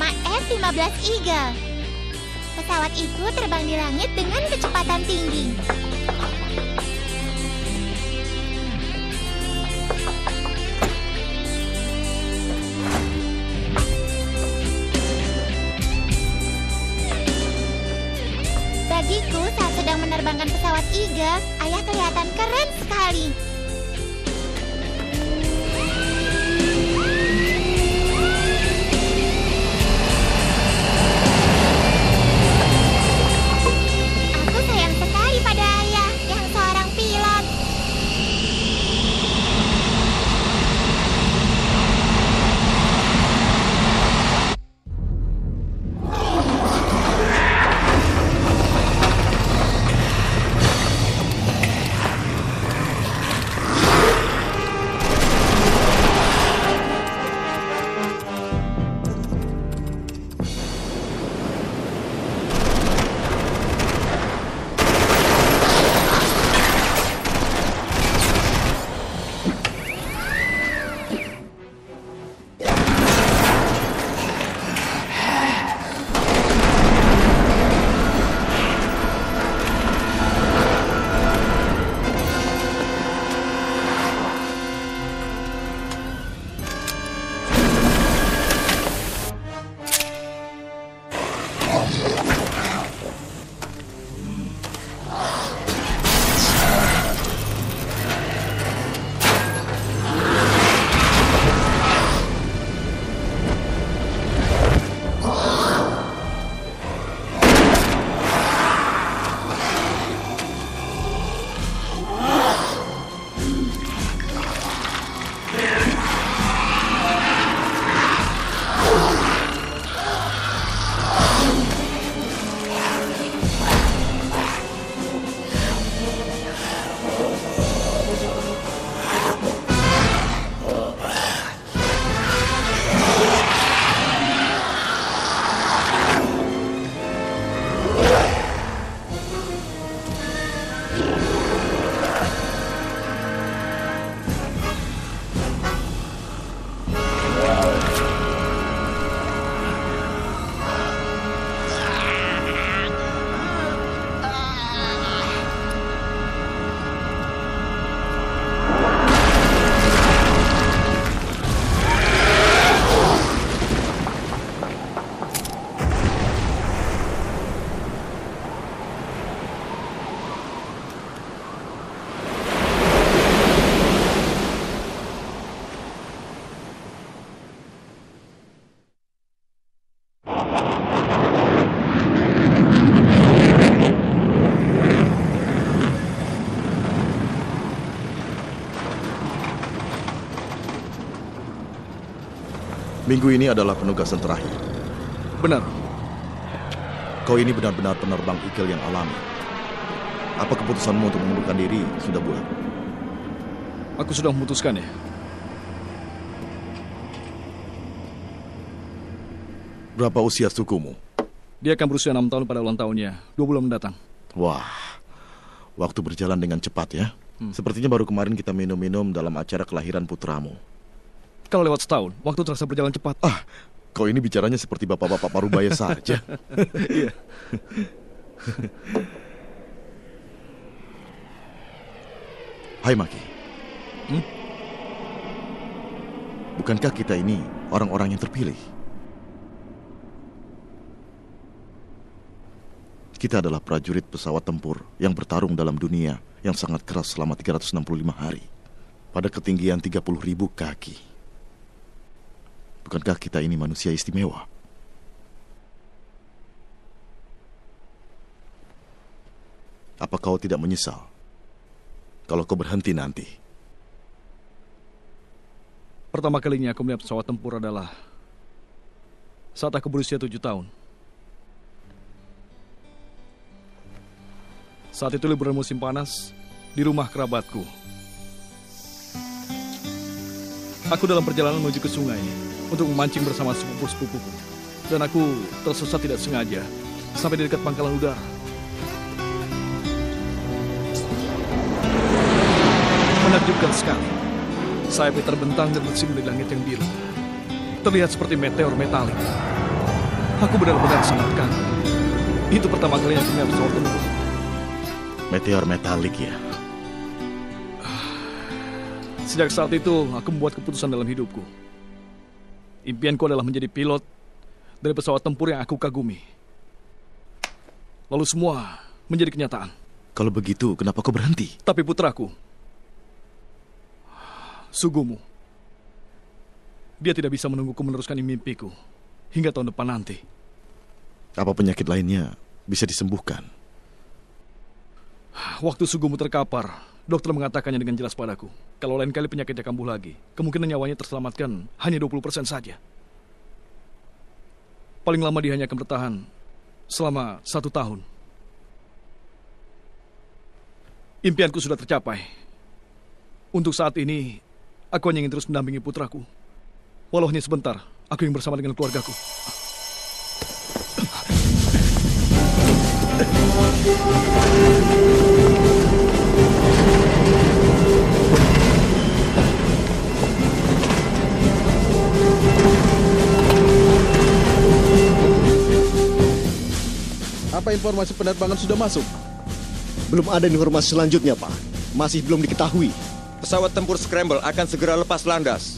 bernama F-15 Eagle. Pesawat itu terbang di langit dengan kecepatan tinggi. Bagiku, saat sedang menerbangkan pesawat Eagle, ayah kelihatan keren sekali. Aku sayang sekali pada ayah yang seorang pilot. Minggu ini adalah penugasan terakhir. Benar. Kau ini benar-benar penerbang Eagle yang alami. Apa keputusanmu untuk mengundurkan diri sudah bulat? Aku sudah memutuskan ya. Berapa usia sukumu? Dia akan berusia 6 tahun pada ulang tahunnya, 2 bulan mendatang. Wah, waktu berjalan dengan cepat ya. Sepertinya baru kemarin kita minum-minum dalam acara kelahiran putramu. Kalau lewat setahun, waktu terasa berjalan cepat. Kau ini bicaranya seperti bapak-bapak Parubaya saja. Iya. Hai Maki. Bukankah kita ini orang-orang yang terpilih? Kita adalah prajurit pesawat tempur yang bertarung dalam dunia yang sangat keras selama 365 hari. Pada ketinggian 30.000 kaki. Bukankah kita ini manusia istimewa? Apa kau tidak menyesal kalau kau berhenti nanti? Pertama kalinya aku melihat pesawat tempur adalah saat aku berusia 7 tahun. Saat itu liburan musim panas di rumah kerabatku. Aku dalam perjalanan menuju ke sungai untuk memancing bersama sepupu-sepupuku. Dan aku tersesat tidak sengaja sampai di dekat pangkalan udara. Menakjubkan sekali. Sayapnya terbentang dan bersimbol di langit yang biru. Terlihat seperti meteor metalik. Aku benar-benar sangat kagum. Itu pertama kalinya aku melihat pesawat tempur. Meteor metalik ya. Sejak saat itu, aku membuat keputusan dalam hidupku. Impianku adalah menjadi pilot dari pesawat tempur yang aku kagumi. Lalu semua menjadi kenyataan. Kalau begitu, kenapa kau berhenti? Tapi putraku, Sugumu, dia tidak bisa menungguku meneruskan mimpiku hingga tahun depan nanti. Apa penyakit lainnya bisa disembuhkan? Waktu Sugumu terkapar, dokter mengatakannya dengan jelas padaku, kalau lain kali penyakitnya kambuh lagi, kemungkinan nyawanya terselamatkan hanya 20% saja. Paling lama dia hanya akan bertahan selama 1 tahun. Impianku sudah tercapai. Untuk saat ini, aku hanya ingin terus mendampingi putraku. Walau hanya sebentar, aku ingin bersama dengan keluargaku. Apa informasi penerbangan sudah masuk? Belum ada informasi selanjutnya, Pak. Masih belum diketahui. Pesawat tempur Scramble akan segera lepas landas.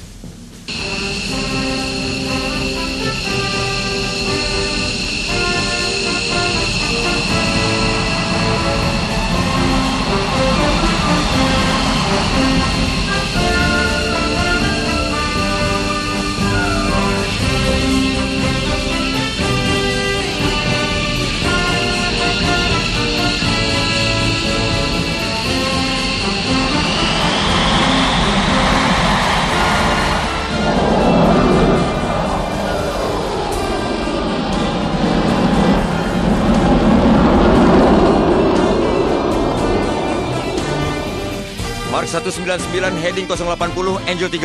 Mark 199 heading 080 Angel 30.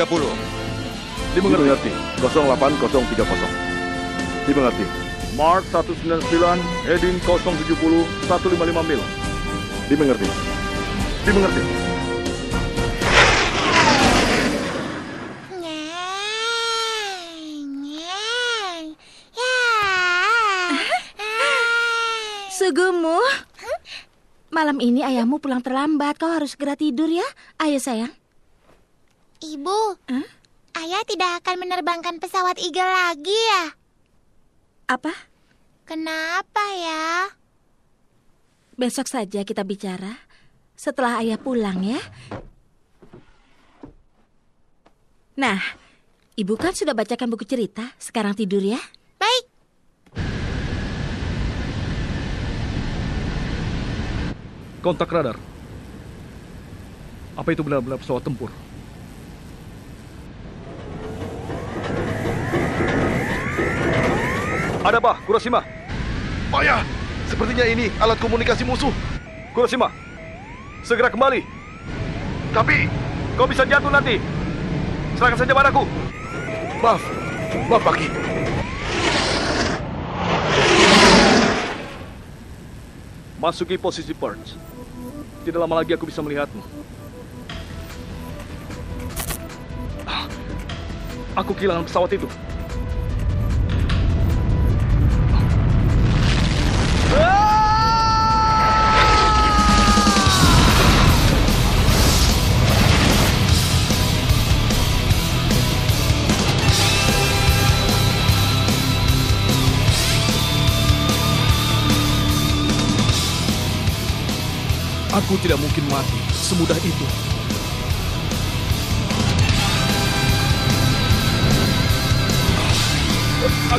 Dimengerti. 08030. Dimengerti. Mark 199 heading 070 155 mil. Dimengerti. Dimengerti. Sugumu, malam ini ayahmu pulang terlambat. Kau harus segera tidur ya. Ayo sayang. Ibu, ayah tidak akan menerbangkan pesawat Eagle lagi ya? Apa? Kenapa ya? Besok saja kita bicara. Setelah ayah pulang ya. Nah, ibu kan sudah bacakan buku cerita. Sekarang tidur ya. Baik. Kontak radar. Apa itu benar-benar pesawat tempur? Ada apa, Kurashima? Ayah, sepertinya ini alat komunikasi musuh. Kurashima, segera kembali. Tapi, Kau bisa jatuh nanti. Serahkan saja padaku. maaf Paki. Masuki posisi perch. Tidak lama lagi aku bisa melihatmu. Aku kehilangan pesawat itu. Aku tidak mungkin mati semudah itu.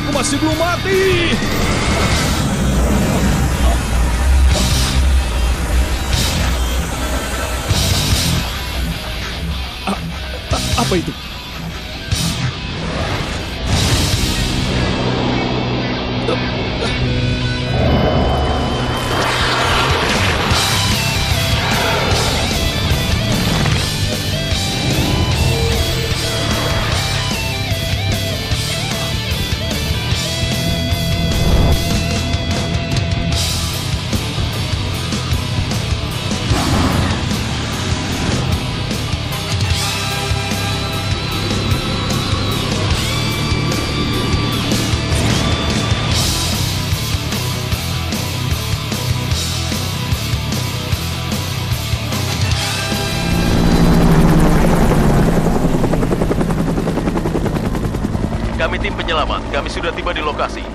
Aku masih belum mati. Apa itu? kami tim penyelamat. Kami sudah tiba di lokasi.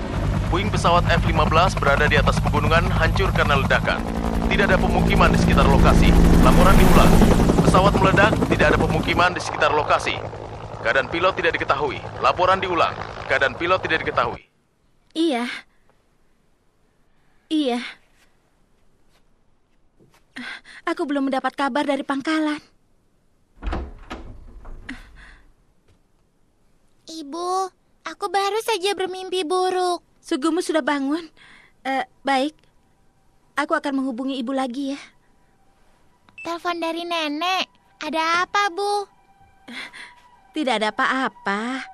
Puing pesawat F-15 berada di atas pegunungan hancur karena ledakan. Tidak ada pemukiman di sekitar lokasi. Laporan diulang. Pesawat meledak, tidak ada pemukiman di sekitar lokasi. Keadaan pilot tidak diketahui. Laporan diulang. Keadaan pilot tidak diketahui. Iya. Aku belum mendapat kabar dari pangkalan. Ibu, aku baru saja bermimpi buruk. Sugumu sudah bangun? Baik. Aku akan menghubungi ibu lagi ya. Telepon dari nenek. Ada apa, Bu? Tidak ada apa-apa.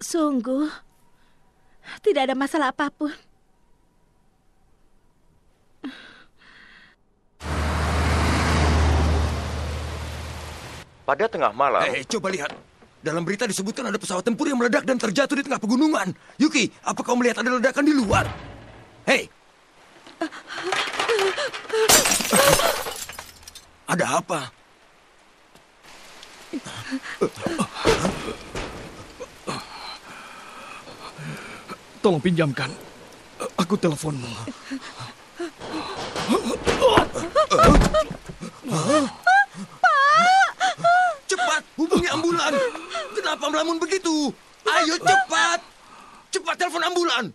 Sungguh, tidak ada masalah apapun. Pada tengah malam... coba lihat. Dalam berita disebutkan ada pesawat tempur yang meledak dan terjatuh di tengah pegunungan. Yuki, apa kau melihat ada ledakan di luar? Hei! Ada apa? Tolong pinjamkan. Aku teleponmu. Cepat, hubungi ambulan. Kenapa melamun begitu? Ayo cepat. Cepat telepon ambulan.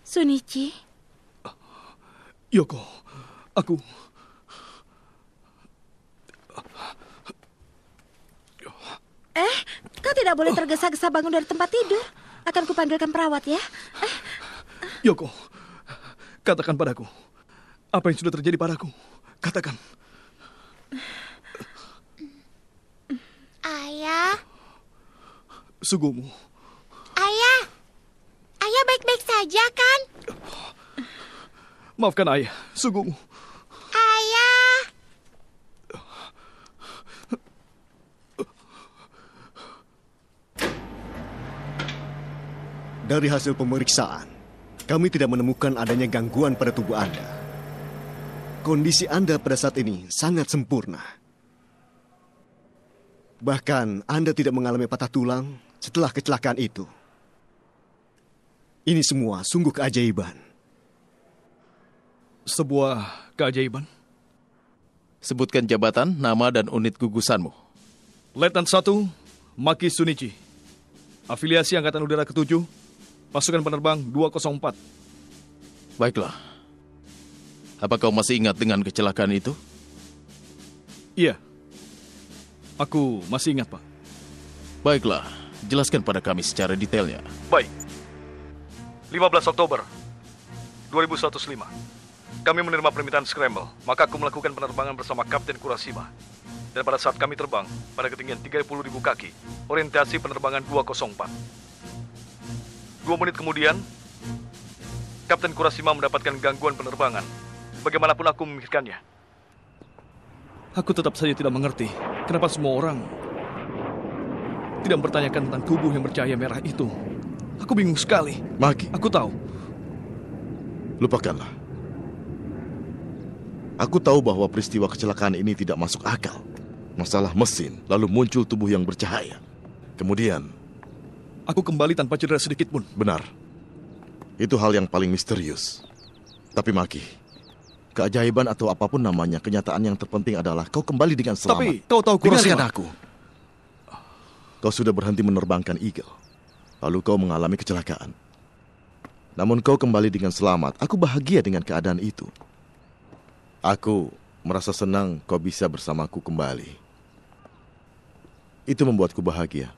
Shunichi. Yoko, aku... Kau tidak boleh tergesa-gesa bangun dari tempat tidur. Akan kupanggilkan perawat ya. Yoko, katakan padaku. Apa yang sudah terjadi padaku? Katakan. Ayah. Sugumu. Ayah. Ayah baik-baik saja kan? Maafkan ayah, Sugumu. Ayah. Dari hasil pemeriksaan, kami tidak menemukan adanya gangguan pada tubuh Anda. Kondisi Anda pada saat ini sangat sempurna. Bahkan Anda tidak mengalami patah tulang setelah kecelakaan itu. Ini semua sungguh keajaiban. Sebuah keajaiban? Sebutkan jabatan, nama, dan unit gugusanmu. Letnan 1, Maki Shunichi. Afiliasi Angkatan Udara ke-7, pasukan penerbang 204. Baiklah. Apa kau masih ingat dengan kecelakaan itu? Iya. Aku masih ingat, Pak. Baiklah, jelaskan pada kami secara detailnya. Baik. 15 Oktober 2015. Kami menerima permintaan scramble, maka aku melakukan penerbangan bersama Kapten Kurashima. Dan pada saat kami terbang, pada ketinggian 30.000 kaki, orientasi penerbangan 204. 2 menit kemudian, Kapten Kurashima mendapatkan gangguan penerbangan. Bagaimanapun aku memikirkannya. Aku tetap saja tidak mengerti kenapa semua orang tidak mempertanyakan tentang tubuh yang bercahaya merah itu. Aku bingung sekali. Maki, Aku tahu. lupakanlah. Aku tahu bahwa peristiwa kecelakaan ini tidak masuk akal. Masalah mesin, lalu muncul tubuh yang bercahaya. Kemudian, Aku kembali tanpa cedera sedikit pun. benar. Itu hal yang paling misterius. Tapi Maki, keajaiban atau apapun namanya, kenyataan yang terpenting adalah kau kembali dengan selamat. Tapi kau tahu Kurashima. Dengarkan aku. Kau sudah berhenti menerbangkan Eagle. Lalu kau mengalami kecelakaan. Namun kau kembali dengan selamat. Aku bahagia dengan keadaan itu. Aku merasa senang kau bisa bersamaku kembali. Itu membuatku bahagia.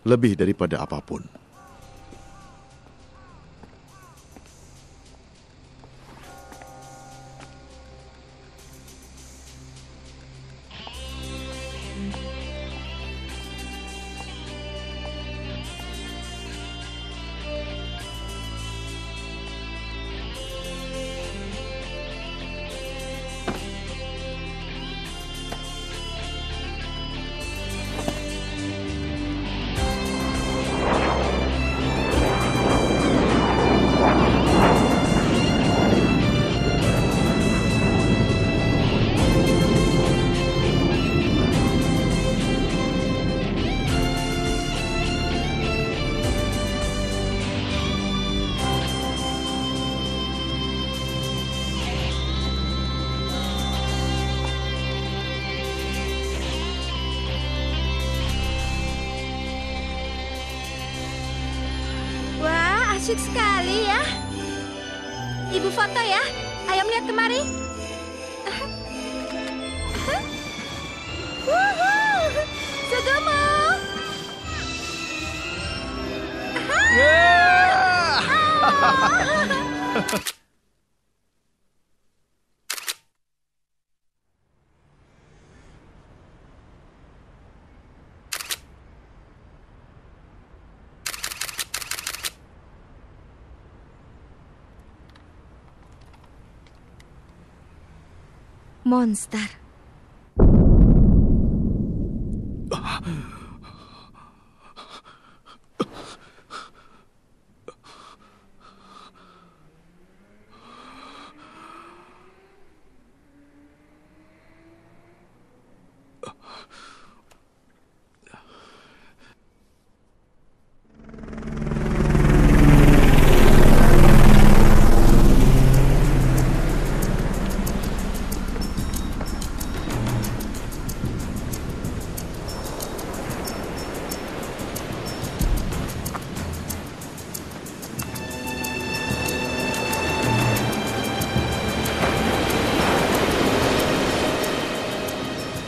lebih daripada apapun. Asik sekali ya. Ibu foto ya. Ayo melihat kemari. Wuhu, Sugemo. Monster.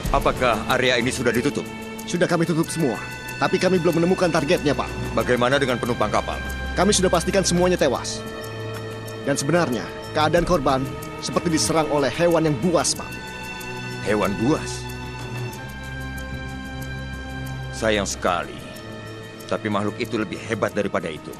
Apakah area ini sudah ditutup? Sudah kami tutup semua, tapi kami belum menemukan targetnya, Pak. Bagaimana dengan penumpang kapal? Kami sudah pastikan semuanya tewas. Dan sebenarnya, keadaan korban seperti diserang oleh hewan yang buas, Pak. Hewan buas? Sayang sekali. Tapi makhluk itu lebih hebat daripada itu.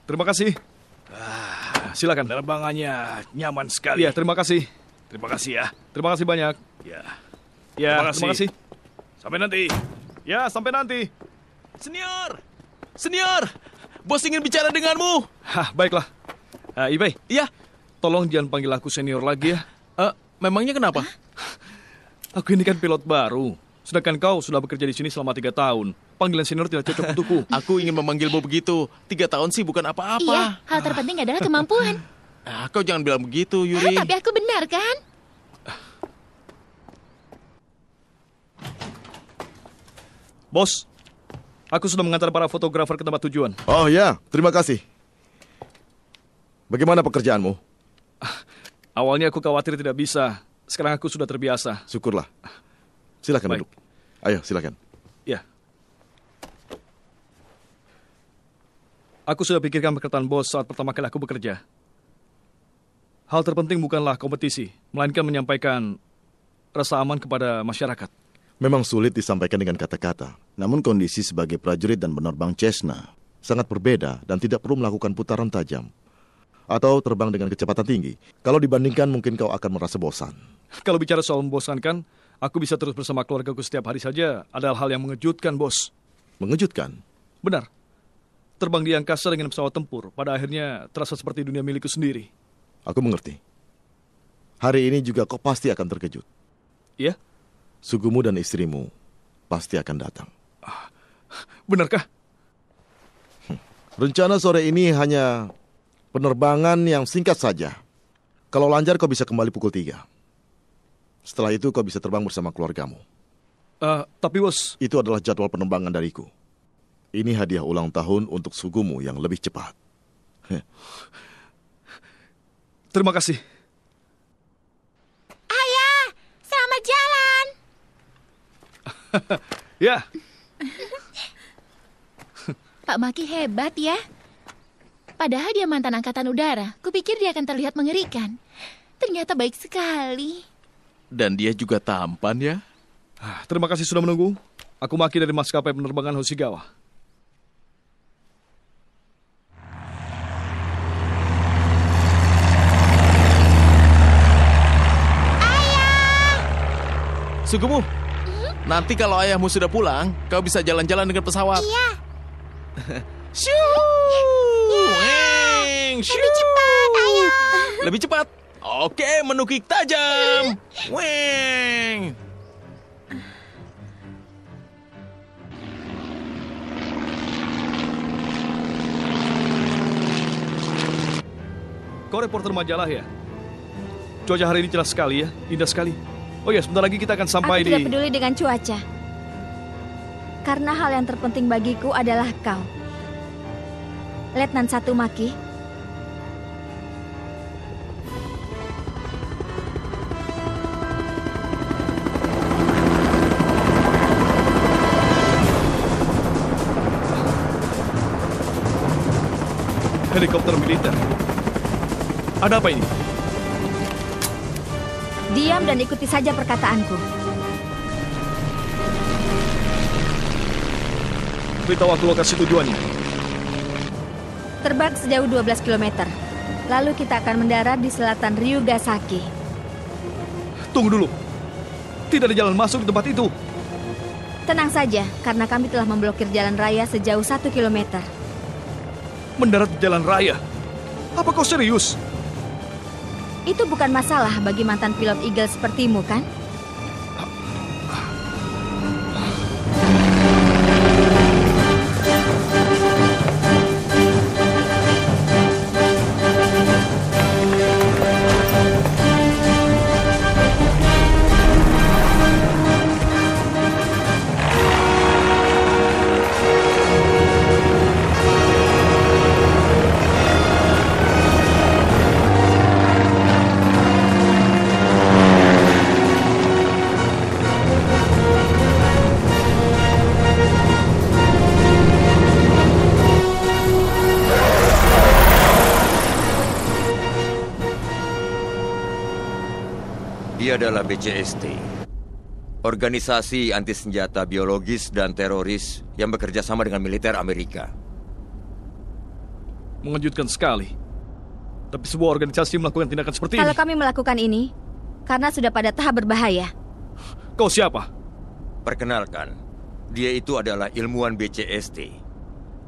Terima kasih. Silakan. Penerbangannya nyaman sekali. Ya, terima kasih. Terima kasih ya. Terima kasih banyak. Ya. Terima kasih. Sampai nanti. Ya, sampai nanti. Senior! Senior! Bos ingin bicara denganmu. Hah, baiklah. Ibai. Iya. Tolong jangan panggil aku senior lagi ya. Memangnya kenapa? Aku ini kan pilot baru. Sedangkan kau sudah bekerja di sini selama 3 tahun. Panggilan senior tidak cocok untukku. Aku ingin memanggilmu begitu. 3 tahun sih bukan apa-apa. Iya, hal terpenting adalah kemampuan. Kau jangan bilang begitu, Yuri. Tapi aku benar kan? Bos, aku sudah mengantar para fotografer ke tempat tujuan. Oh ya, terima kasih. Bagaimana pekerjaanmu? Awalnya aku khawatir tidak bisa. Sekarang aku sudah terbiasa. Syukurlah. Silakan duduk. Ayo, silakan. Ya. Aku sudah pikirkan perkataan bos saat pertama kali aku bekerja. Hal terpenting bukanlah kompetisi, melainkan menyampaikan rasa aman kepada masyarakat. Memang sulit disampaikan dengan kata-kata. Namun kondisi sebagai prajurit dan penerbang Cessna sangat berbeda dan tidak perlu melakukan putaran tajam atau terbang dengan kecepatan tinggi. Kalau dibandingkan, mungkin kau akan merasa bosan. Kalau bicara soal membosankan, aku bisa terus bersama keluargaku setiap hari saja. Ada hal yang mengejutkan, bos. Mengejutkan? Benar. Terbang di angkasa dengan pesawat tempur, pada akhirnya terasa seperti dunia milikku sendiri. Aku mengerti. Hari ini juga kau pasti akan terkejut. Iya? Sugumu dan istrimu pasti akan datang. Benarkah? Rencana sore ini hanya Penerbangan yang singkat saja. Kalau lancar kau bisa kembali pukul 3. Setelah itu kau bisa terbang bersama keluargamu. Tapi bos... Itu adalah jadwal penerbangan dariku. Ini hadiah ulang tahun untuk sugumu yang lebih cepat. Terima kasih. Ayah, selamat jalan. Ya. Pak Maki hebat ya. Padahal dia mantan angkatan udara. Kupikir dia akan terlihat mengerikan. Ternyata baik sekali. Dan dia juga tampan ya. Terima kasih sudah menunggu. Aku Maki dari maskapai penerbangan Hoshigawa. Sugumu, nanti kalau ayahmu sudah pulang, kau bisa jalan-jalan dengan pesawat. Iya. Weng, Lebih cepat, ayah. Lebih cepat. Oke, menukik tajam. Weng. Kau reporter majalah ya? Cuaca hari ini cerah sekali ya, indah sekali. Oh ya, sebentar lagi kita akan sampai Aku tidak peduli dengan cuaca. Karena hal yang terpenting bagiku adalah kau. Letnan 1 Maki. Helikopter militer. Ada apa ini? Diam dan ikuti saja perkataanku. Beritahu aku lokasi tujuannya. Terbang sejauh 12 km. Lalu kita akan mendarat di selatan Ryugasaki. Tunggu dulu. Tidak ada jalan masuk di tempat itu. Tenang saja, karena kami telah memblokir jalan raya sejauh 1 km. Mendarat di jalan raya? Apa kau serius? Itu bukan masalah bagi mantan pilot Eagle sepertimu, kan? Dia adalah BCST, organisasi anti senjata biologis dan teroris yang bekerja sama dengan militer Amerika. Mengejutkan sekali. Tapi sebuah organisasi melakukan tindakan seperti Kalau ini. kami melakukan ini, karena sudah pada tahap berbahaya. Kau siapa? Perkenalkan, dia itu adalah ilmuwan BCST.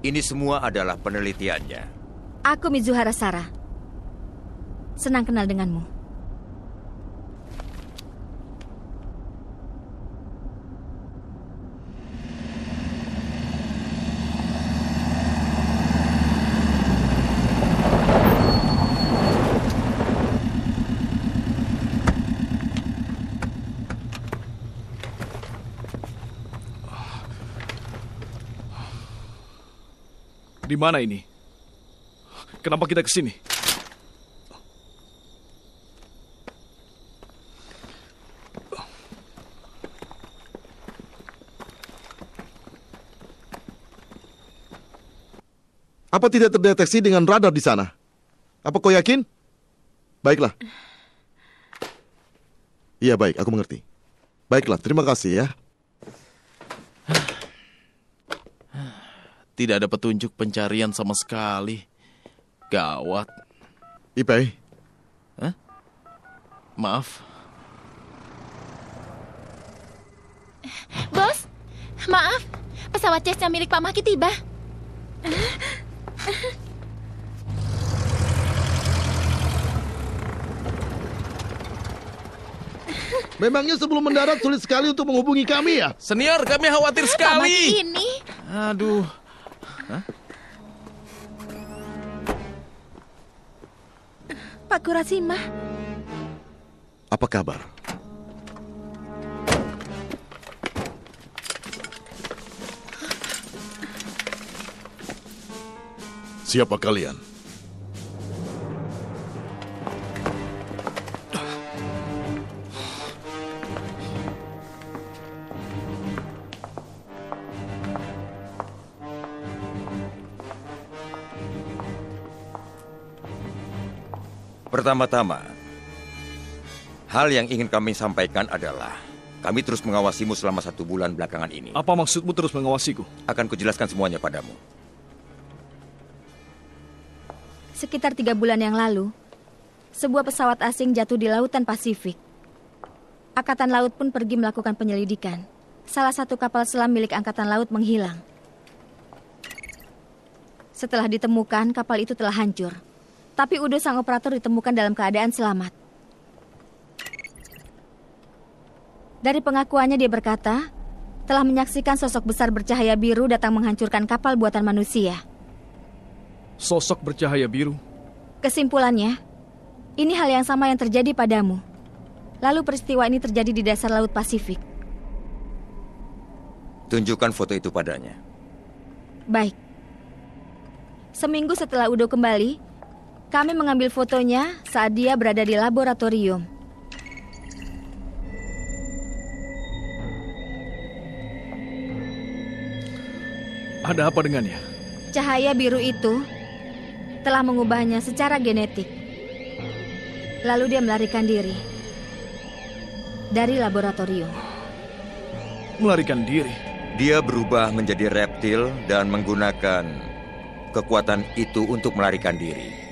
Ini semua adalah penelitiannya. Aku Mizuhara Sara. Senang kenal denganmu. Di mana ini? Kenapa kita ke sini? Apa tidak terdeteksi dengan radar di sana? Apa kau yakin? Baiklah. Iya baik, aku mengerti. Baiklah, terima kasih ya. Tidak ada petunjuk pencarian sama sekali. Gawat. Ipei. Hah? Maaf. Bos, maaf. Pesawat Cessna milik Pak Maki tiba. Memangnya sebelum mendarat sulit sekali untuk menghubungi kami ya? Senior, kami khawatir Pak sekali. Maki ini. Aduh. Hah? Pak Kurashima. Apa kabar? Siapa kalian? Pertama-tama, hal yang ingin kami sampaikan adalah kami terus mengawasimu selama 1 bulan belakangan ini. Apa maksudmu terus mengawasiku? Akan kujelaskan semuanya padamu. Sekitar 3 bulan yang lalu, sebuah pesawat asing jatuh di lautan Pasifik. Angkatan Laut pun pergi melakukan penyelidikan. Salah satu kapal selam milik Angkatan Laut menghilang. Setelah ditemukan, kapal itu telah hancur. Tapi Udo sang operator ditemukan dalam keadaan selamat. Dari pengakuannya dia berkata, telah menyaksikan sosok besar bercahaya biru datang menghancurkan kapal buatan manusia. Sosok bercahaya biru? Kesimpulannya, ini hal yang sama yang terjadi padamu. Lalu peristiwa ini terjadi di dasar Laut Pasifik. Tunjukkan foto itu padanya. Baik. Seminggu setelah Udo kembali, kami mengambil fotonya saat dia berada di laboratorium. Ada apa dengannya? Cahaya biru itu telah mengubahnya secara genetik. Lalu dia melarikan diri dari laboratorium. Melarikan diri? Dia berubah menjadi reptil dan menggunakan kekuatan itu untuk melarikan diri.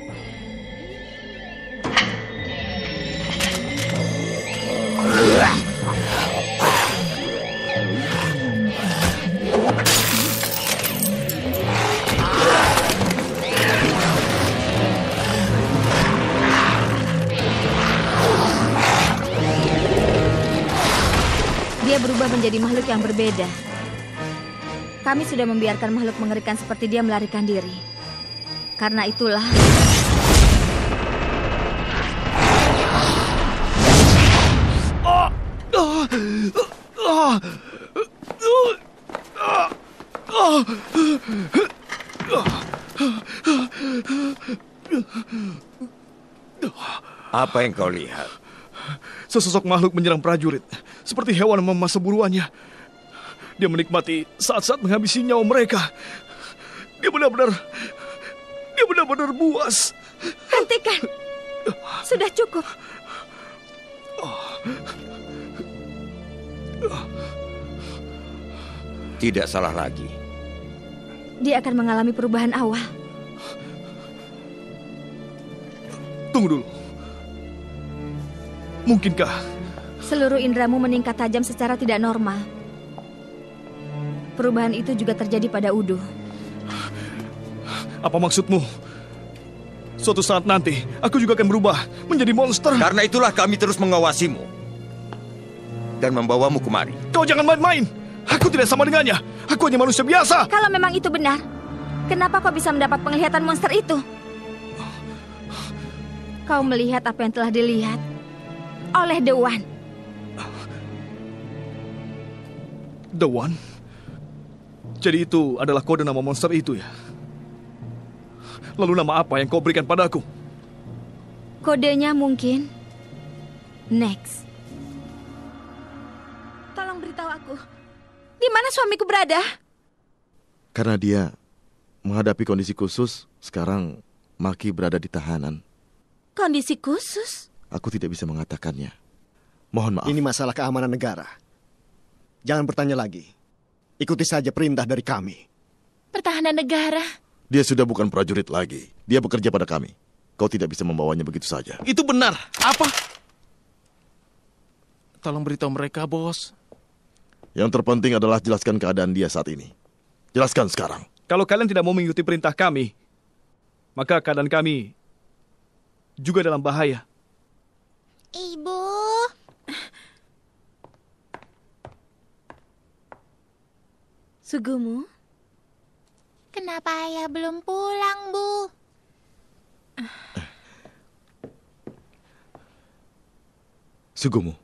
Dia berubah menjadi makhluk yang berbeda. Kami sudah membiarkan makhluk mengerikan seperti dia melarikan diri. Karena itulah... Apa yang kau lihat? Sesosok makhluk menyerang prajurit, seperti hewan memasa buruannya. Dia menikmati saat-saat menghabisi nyawa mereka. Dia benar-benar buas. Hentikan. Sudah cukup. Tidak salah lagi. Dia akan mengalami perubahan awal. Tunggu dulu. Mungkinkah seluruh indramu meningkat tajam secara tidak normal? Perubahan itu juga terjadi pada Udo. Apa maksudmu? Suatu saat nanti, aku juga akan berubah menjadi monster. Karena itulah kami terus mengawasimu dan membawamu kemari. Kau jangan main-main. Aku tidak sama dengannya. Aku hanya manusia biasa. Kalau memang itu benar, kenapa kau bisa mendapat penglihatan monster itu? Kau melihat apa yang telah dilihat oleh The One. The One? Jadi itu adalah kode nama monster itu ya? Lalu nama apa yang kau berikan padaku? Kodenya mungkin Next. Tolong beritahu aku, di mana suamiku berada? Karena dia menghadapi kondisi khusus, sekarang Maki berada di tahanan. Kondisi khusus? Aku tidak bisa mengatakannya. Mohon maaf. Ini masalah keamanan negara. Jangan bertanya lagi. Ikuti saja perintah dari kami. Pertahanan negara? Dia sudah bukan prajurit lagi. Dia bekerja pada kami. Kau tidak bisa membawanya begitu saja. Itu benar. Apa? Tolong beritahu mereka, bos. Yang terpenting adalah jelaskan keadaan dia saat ini. Jelaskan sekarang. Kalau kalian tidak mau mengikuti perintah kami, maka keadaan kami juga dalam bahaya. Ibu. Sugumu? Kenapa ayah belum pulang, Bu? Sugumu,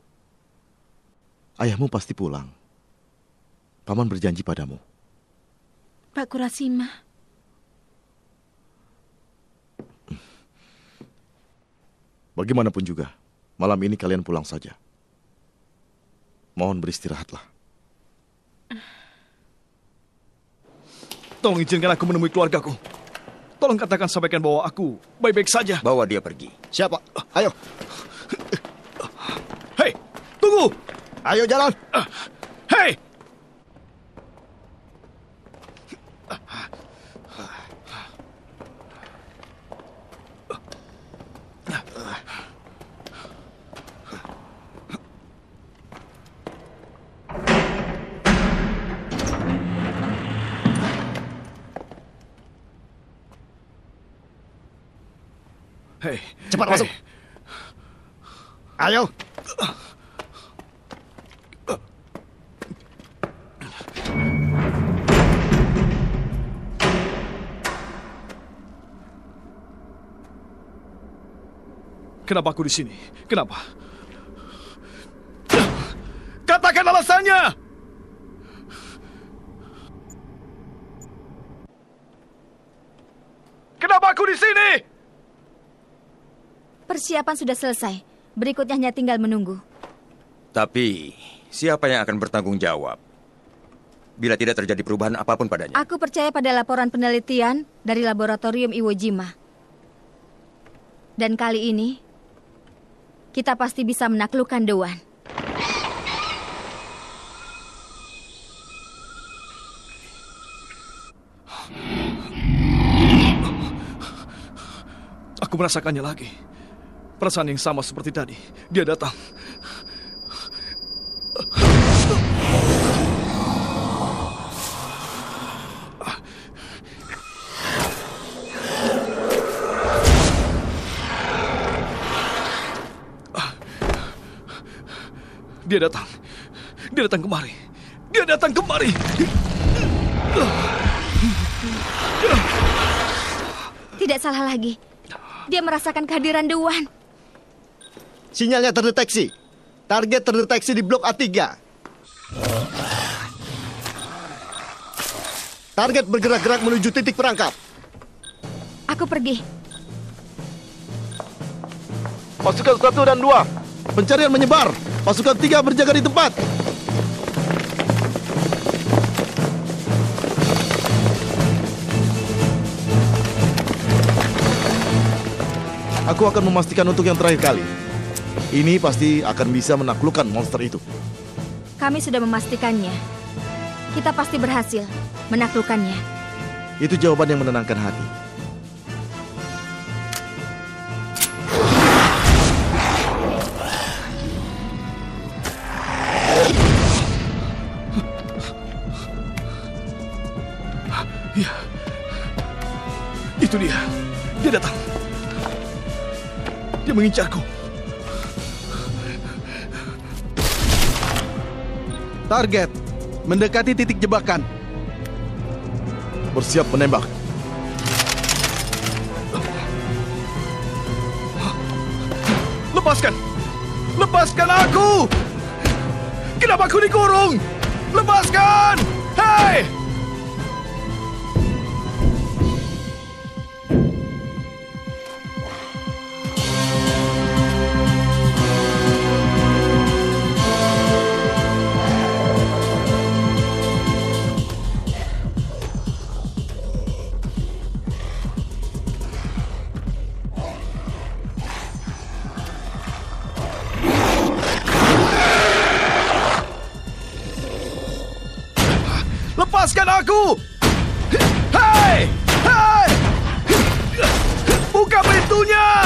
ayahmu pasti pulang. Paman berjanji padamu. Pak Kurasima. Bagaimanapun juga, malam ini kalian pulang saja. Mohon beristirahatlah. Tolong izinkan aku menemui keluargaku. Tolong sampaikan bahwa aku baik-baik saja. Bawa dia pergi. Siapa? Ayo. Hei, tunggu! Ayo jalan. Hei! Hei, cepat masuk. Ayo. Kenapa aku di sini? Kenapa? Katakan alasannya! Kenapa aku di sini? Persiapan sudah selesai. Berikutnya hanya tinggal menunggu. Tapi, siapa yang akan bertanggung jawab bila tidak terjadi perubahan apapun padanya? Aku percaya pada laporan penelitian dari laboratorium Iwo Jima. Dan kali ini, kita pasti bisa menaklukkan Dewan. Aku merasakannya lagi. Perasaan yang sama seperti tadi. Dia datang. Dia datang. Dia datang kemari. Dia datang kemari. Tidak salah lagi. Dia merasakan kehadiran Dewan. Sinyalnya terdeteksi. Target terdeteksi di blok A3. Target bergerak-gerak menuju titik perangkap. Aku pergi. Pasukan 1 dan 2. Pencarian menyebar. Pasukan 3 berjaga di tempat. Aku akan memastikan untuk yang terakhir kali. Ini pasti akan bisa menaklukkan monster itu. Kami sudah memastikannya. Kita pasti berhasil menaklukkannya. Itu jawaban yang menenangkan hati. Ya, itu dia. Dia datang. Dia mengincarku. Target mendekati titik jebakan. Bersiap menembak. Lepaskan! Lepaskan aku! Kenapa aku dikurung? Lepaskan! Hei! Lepaskan aku! Hei! Hei! Buka pintunya!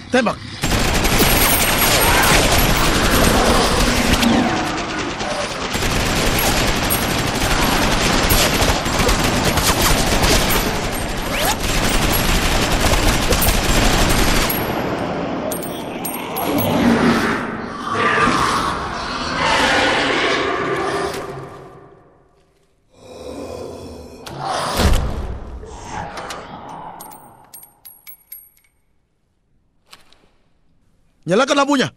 Tembak! Nyalakan lampunya.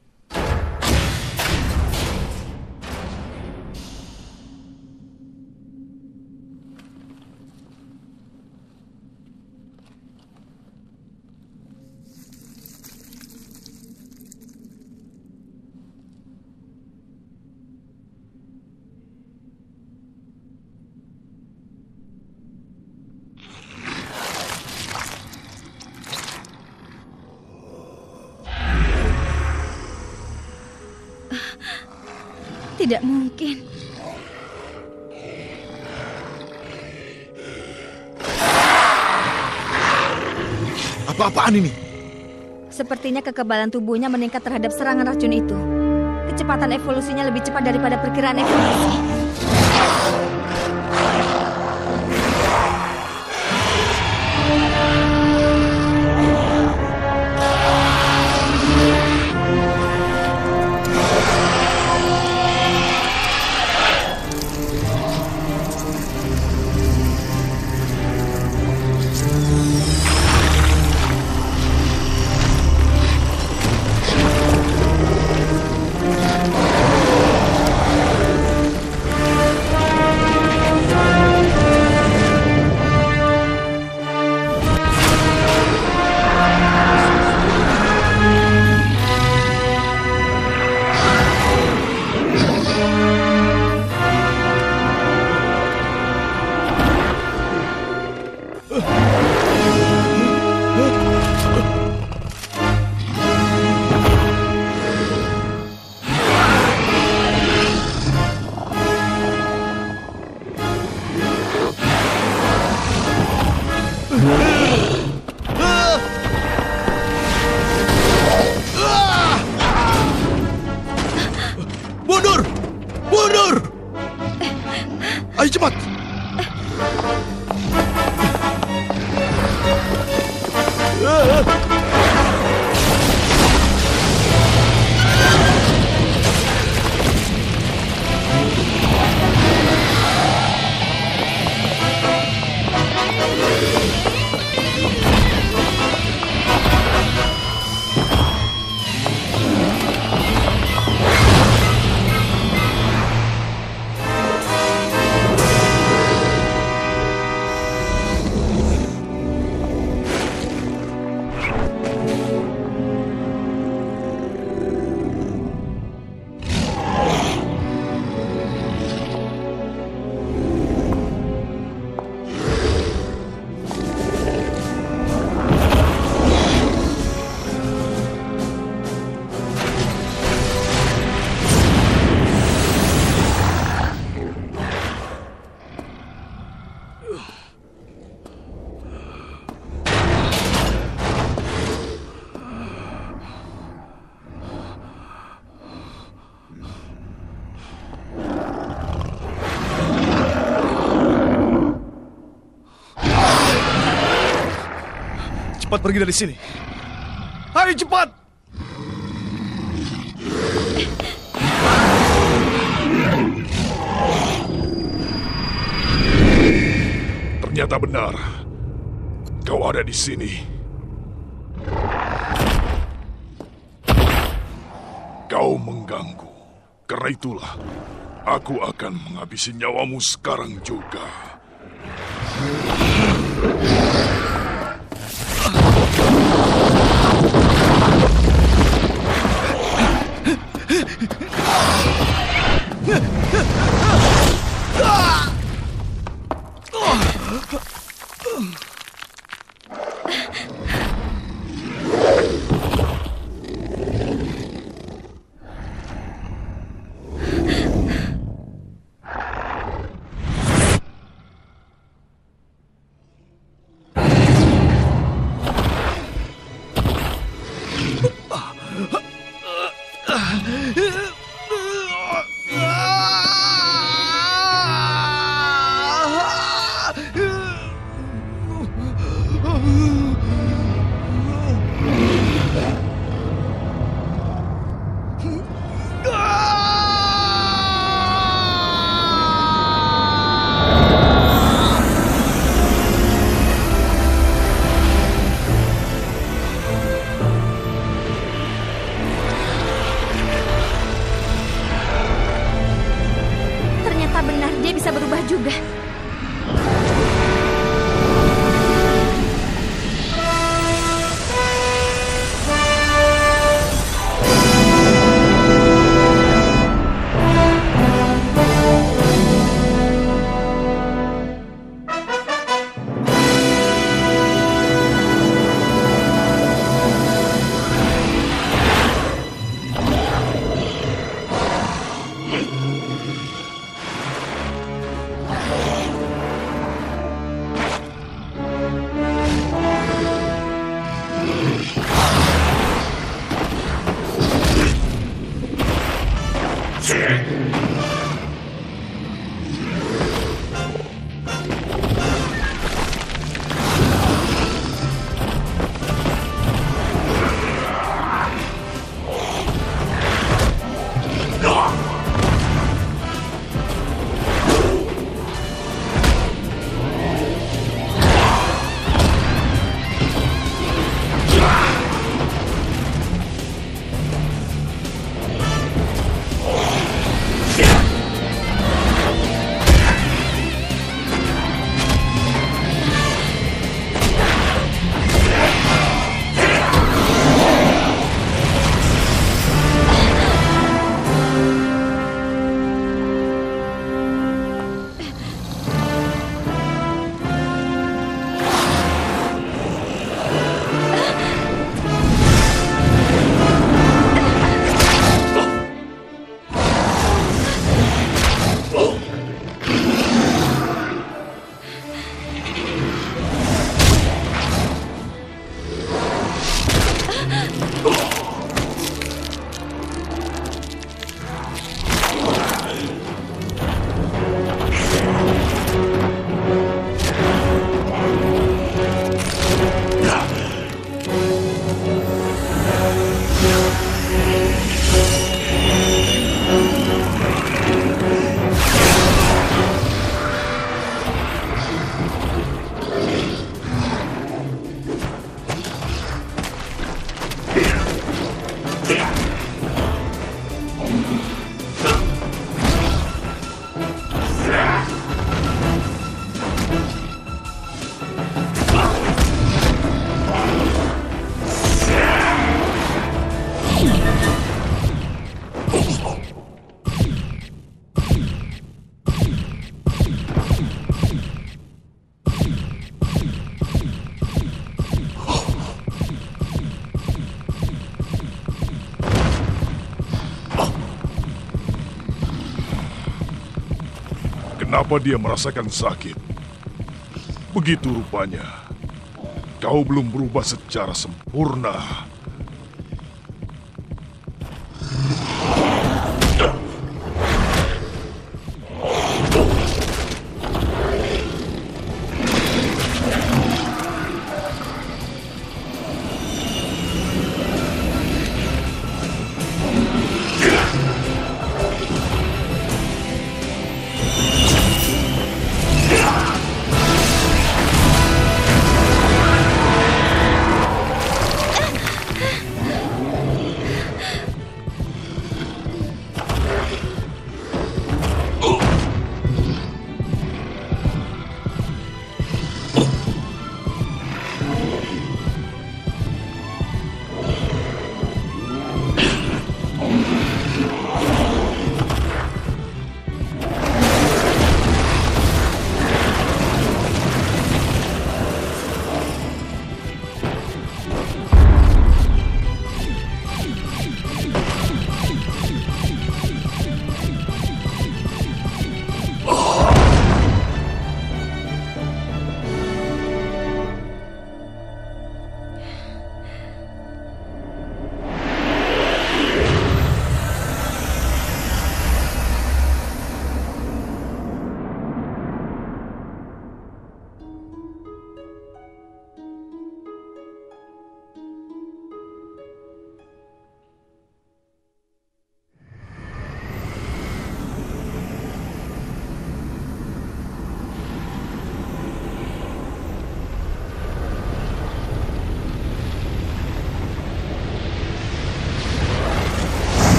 Tidak mungkin. Apa-apaan ini? Sepertinya kekebalan tubuhnya meningkat terhadap serangan racun itu. Kecepatan evolusinya lebih cepat daripada perkiraan evolusi. Mundur! Mundur! Ayo cepat! Cepat pergi dari sini. Ayo cepat! Ternyata benar. Kau ada di sini. Kau mengganggu. Karena itulah, aku akan menghabisi nyawamu sekarang juga. Bisa berubah juga. Kenapa dia merasakan sakit? Begitu rupanya. Kau belum berubah secara sempurna.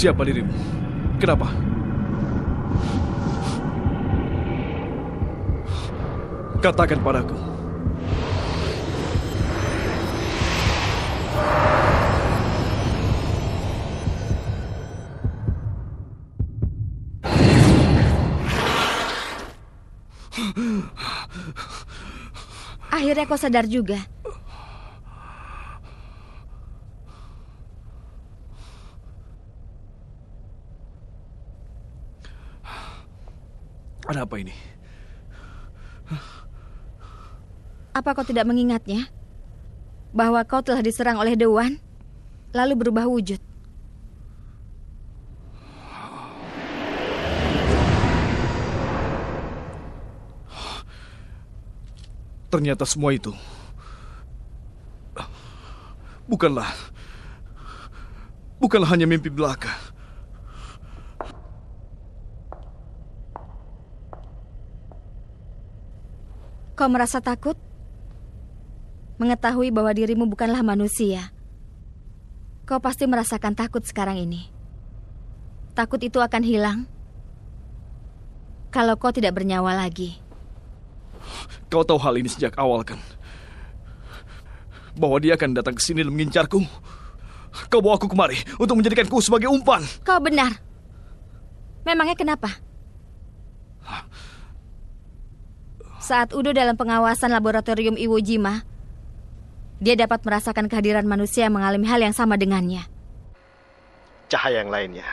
Siapa dirimu? Kenapa? Katakan padaku. Akhirnya kau sadar juga. Ada apa ini? Apa kau tidak mengingatnya? Bahwa kau telah diserang oleh Dewan, lalu berubah wujud. Ternyata semua itu bukanlah hanya mimpi belaka. Kau merasa takut? Mengetahui bahwa dirimu bukanlah manusia. Kau pasti merasakan takut sekarang ini. Takut itu akan hilang kalau kau tidak bernyawa lagi. Kau tahu hal ini sejak awal kan? Bahwa dia akan datang ke sini dan mengincarku. Kau bawa aku kemari untuk menjadikanku sebagai umpan. Kau benar. Memangnya kenapa? Saat Udo dalam pengawasan laboratorium Iwo Jima, dia dapat merasakan kehadiran manusia yang mengalami hal yang sama dengannya. Cahaya yang lainnya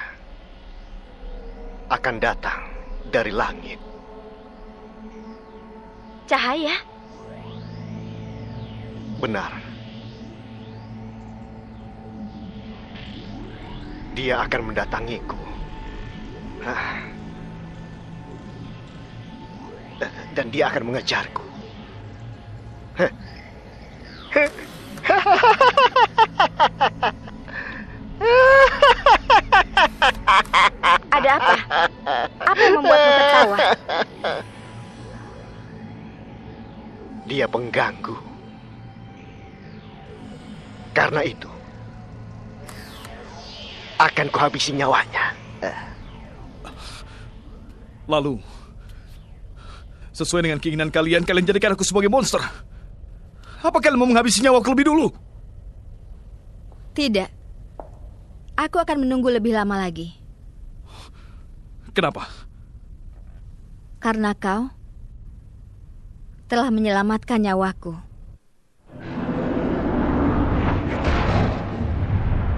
akan datang dari langit. Cahaya? Benar. Dia akan mendatangiku. Dan dia akan mengejarku. Ada apa? Apa yang membuatmu tertawa? Dia pengganggu. Karena itu, akan kuhabisi nyawanya. Lalu, sesuai dengan keinginan kalian jadikan aku sebagai monster. Apa kalian mau menghabisi nyawaku lebih dulu? Tidak. Aku akan menunggu lebih lama lagi. Kenapa? Karena kau telah menyelamatkan nyawaku.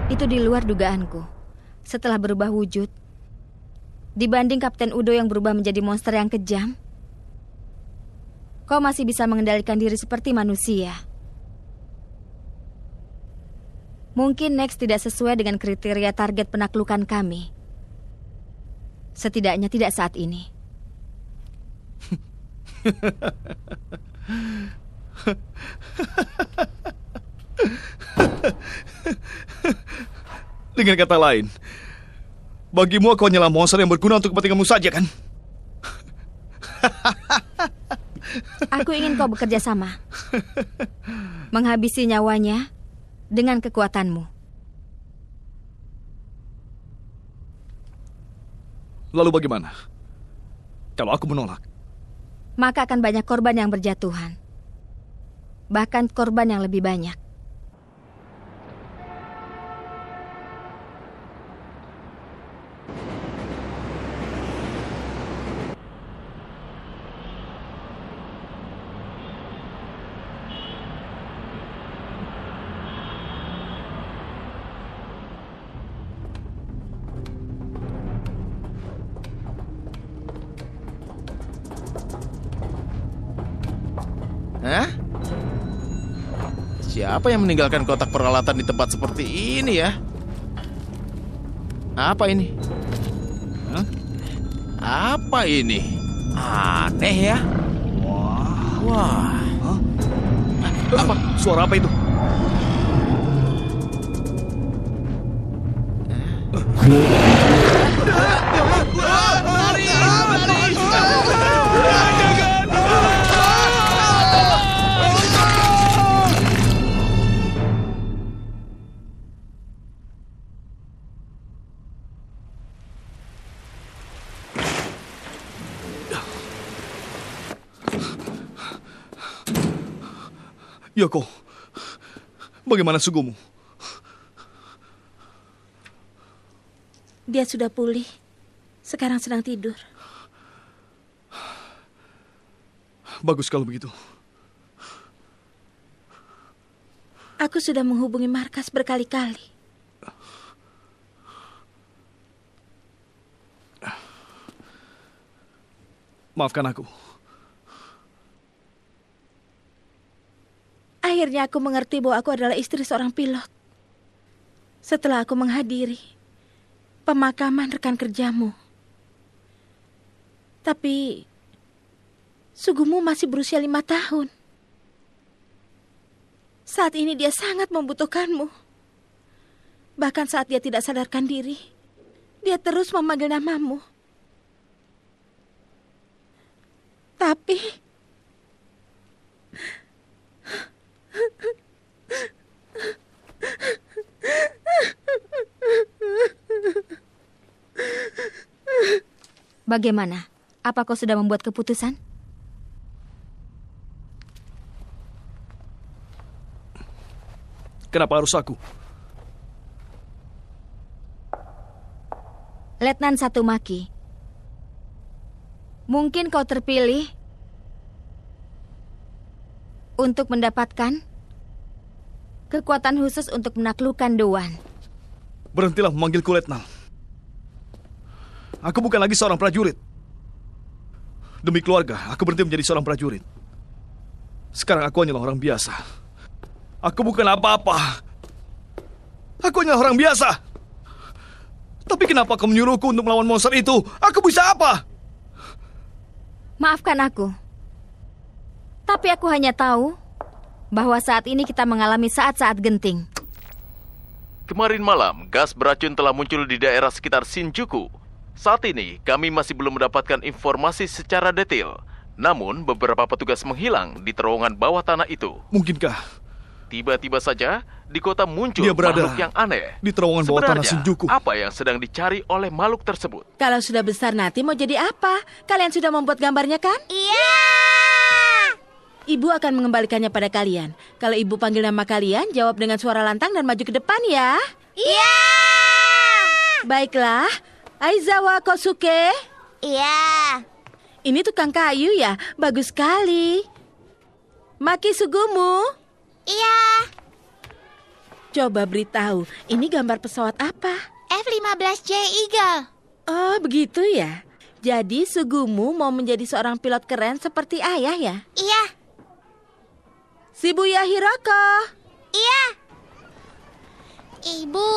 Itu di luar dugaanku. Setelah berubah wujud, dibanding Kapten Udo yang berubah menjadi monster yang kejam, kau masih bisa mengendalikan diri seperti manusia. Mungkin Nex tidak sesuai dengan kriteria target penaklukan kami. Setidaknya tidak saat ini. Dengan kata lain, bagimu aku hanyalah monster yang berguna untuk kepentinganmu saja, kan? Aku ingin kau bekerja sama. Menghabisi nyawanya dengan kekuatanmu. Lalu bagaimana? Kalau aku menolak? Maka akan banyak korban yang berjatuhan. Bahkan korban yang lebih banyak. Hah? Siapa yang meninggalkan kotak peralatan di tempat seperti ini ya? Apa ini? Hah? Apa ini? Aneh ya? Wah. Hah? Apa? Suara apa itu? Yoko, bagaimana Sugumu? Dia sudah pulih. Sekarang sedang tidur. Bagus kalau begitu. Aku sudah menghubungi markas berkali-kali. Maafkan aku. Akhirnya aku mengerti bahwa aku adalah istri seorang pilot. Setelah aku menghadiri pemakaman rekan kerjamu. Tapi Sugumu masih berusia 5 tahun. Saat ini dia sangat membutuhkanmu. Bahkan saat dia tidak sadarkan diri, dia terus memanggil namamu. Tapi bagaimana? Apa kau sudah membuat keputusan? Kenapa harus aku? Letnan Satu Maki, mungkin kau terpilih untuk mendapatkan kekuatan khusus untuk menaklukkan Doan. Berhentilah memanggilku Letnan. Aku bukan lagi seorang prajurit. Demi keluarga, aku berhenti menjadi seorang prajurit. Sekarang aku hanyalah orang biasa. Aku bukan apa-apa. Aku hanyalah orang biasa. Tapi kenapa kau menyuruhku untuk melawan monster itu? Aku bisa apa? Maafkan aku. Tapi aku hanya tahu bahwa saat ini kita mengalami saat-saat genting. Kemarin malam, gas beracun telah muncul di daerah sekitar Shinjuku. Saat ini, kami masih belum mendapatkan informasi secara detail. Namun, beberapa petugas menghilang di terowongan bawah tanah itu. Mungkinkah tiba-tiba saja di kota muncul dia berada makhluk yang aneh di terowongan bawah tanah Shinjuku? Apa yang sedang dicari oleh makhluk tersebut? Kalau sudah besar nanti mau jadi apa? Kalian sudah membuat gambarnya kan? Iya. Ibu akan mengembalikannya pada kalian. Kalau ibu panggil nama kalian, jawab dengan suara lantang dan maju ke depan ya. Iya. Baiklah. Aizawa Kosuke. Iya. Ini tukang kayu ya? Bagus sekali. Maki Sugumu. Iya. Coba beritahu, ini gambar pesawat apa? F-15J Eagle. Oh, begitu ya. Jadi Sugumu mau menjadi seorang pilot keren seperti ayah ya? Iya. Shibuya Hiroko. Iya. Ibu.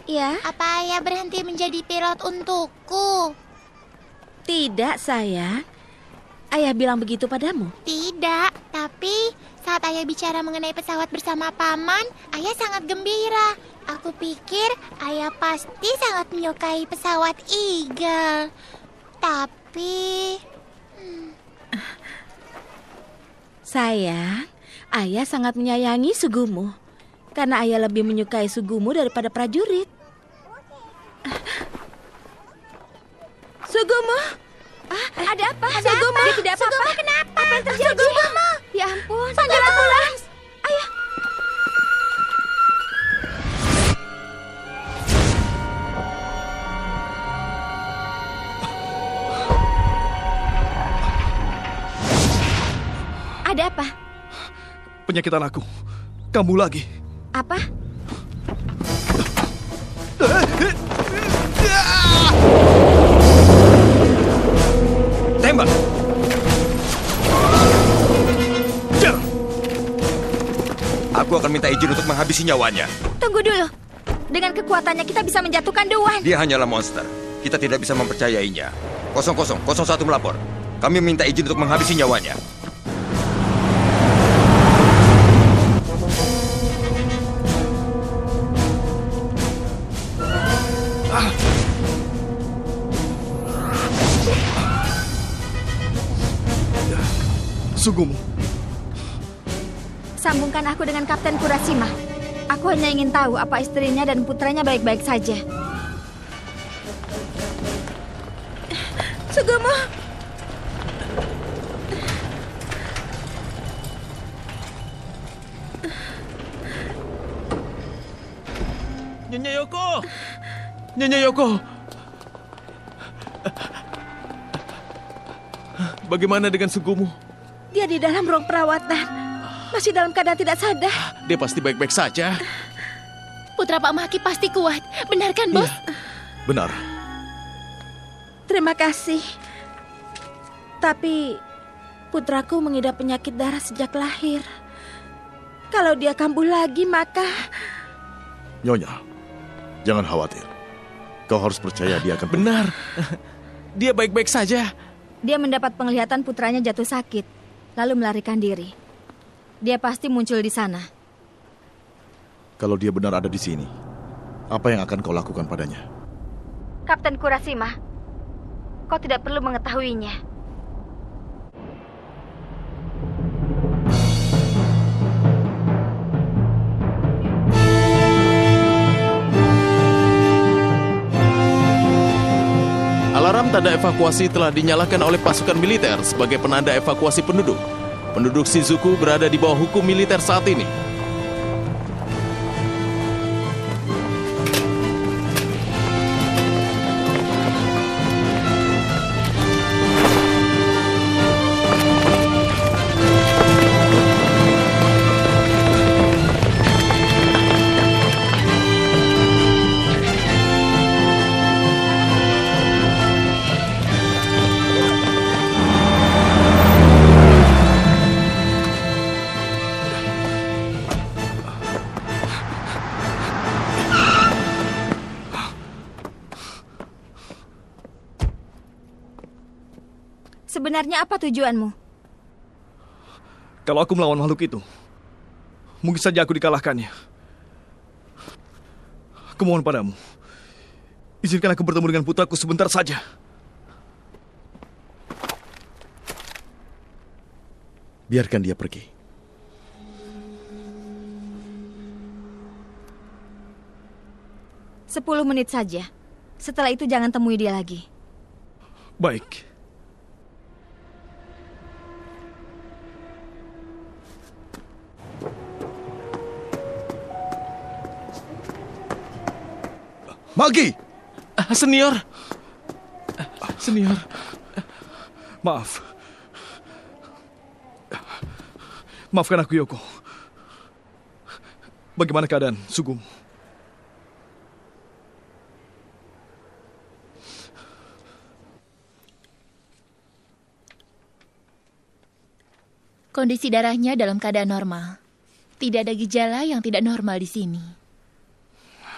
Ya. Apa ayah berhenti menjadi pilot untukku? Tidak, sayang. Ayah bilang begitu padamu? Tidak, tapi saat ayah bicara mengenai pesawat bersama paman, ayah sangat gembira. Aku pikir ayah pasti sangat menyukai pesawat Eagle. Tapi... Sayang, ayah sangat menyayangi Sugumu. Karena ayah lebih menyukai Sugumu daripada prajurit. Sugumu? Ada apa? Sugumu? Dia tidak apa-apa. Sugumu kenapa? Apa yang terjadi? Sugumu. Ya ampun. Panggil ambulans. Ayo. Ada apa? Penyakitan aku. Kamu lagi. Apa? Tembak! Jangan! Aku akan minta izin untuk menghabisi nyawanya. Tunggu dulu. Dengan kekuatannya kita bisa menjatuhkan Doan. Dia hanyalah monster. Kita tidak bisa mempercayainya. 0001 melapor. Kami minta izin untuk menghabisi nyawanya. Sugumu. Sambungkan aku dengan Kapten Kurashima. Aku hanya ingin tahu apa istrinya dan putranya baik-baik saja. Sugumu. Apa? Nyonya Yoko! Nyonya Yoko! Bagaimana dengan Sugumu? Dia di dalam ruang perawatan. Masih dalam keadaan tidak sadar. Dia pasti baik-baik saja. Putra Pak Maki pasti kuat. Benar kan, Bos? Benar. Terima kasih. Tapi putraku mengidap penyakit darah sejak lahir. Kalau dia kambuh lagi, maka... Nyonya, jangan khawatir. Kau harus percaya dia akan... Benar. Dia baik-baik saja. Dia mendapat penglihatan putranya jatuh sakit, lalu melarikan diri. Dia pasti muncul di sana. Kalau dia benar ada di sini, apa yang akan kau lakukan padanya? Kapten Kurashima, kau tidak perlu mengetahuinya. Alarm tanda evakuasi telah dinyalakan oleh pasukan militer sebagai penanda evakuasi penduduk. Penduduk Shizuku berada di bawah hukum militer saat ini. Sebenarnya apa tujuanmu? Kalau aku melawan makhluk itu, mungkin saja aku dikalahkannya. Kumohon padamu, izinkan aku bertemu dengan putraku sebentar saja. Biarkan dia pergi. Sepuluh menit saja. Setelah itu jangan temui dia lagi. Baik. Maki! Senior! Senior. Maaf. Maafkan aku, Yoko. Bagaimana keadaan Sugum? Kondisi darahnya dalam keadaan normal. Tidak ada gejala yang tidak normal di sini.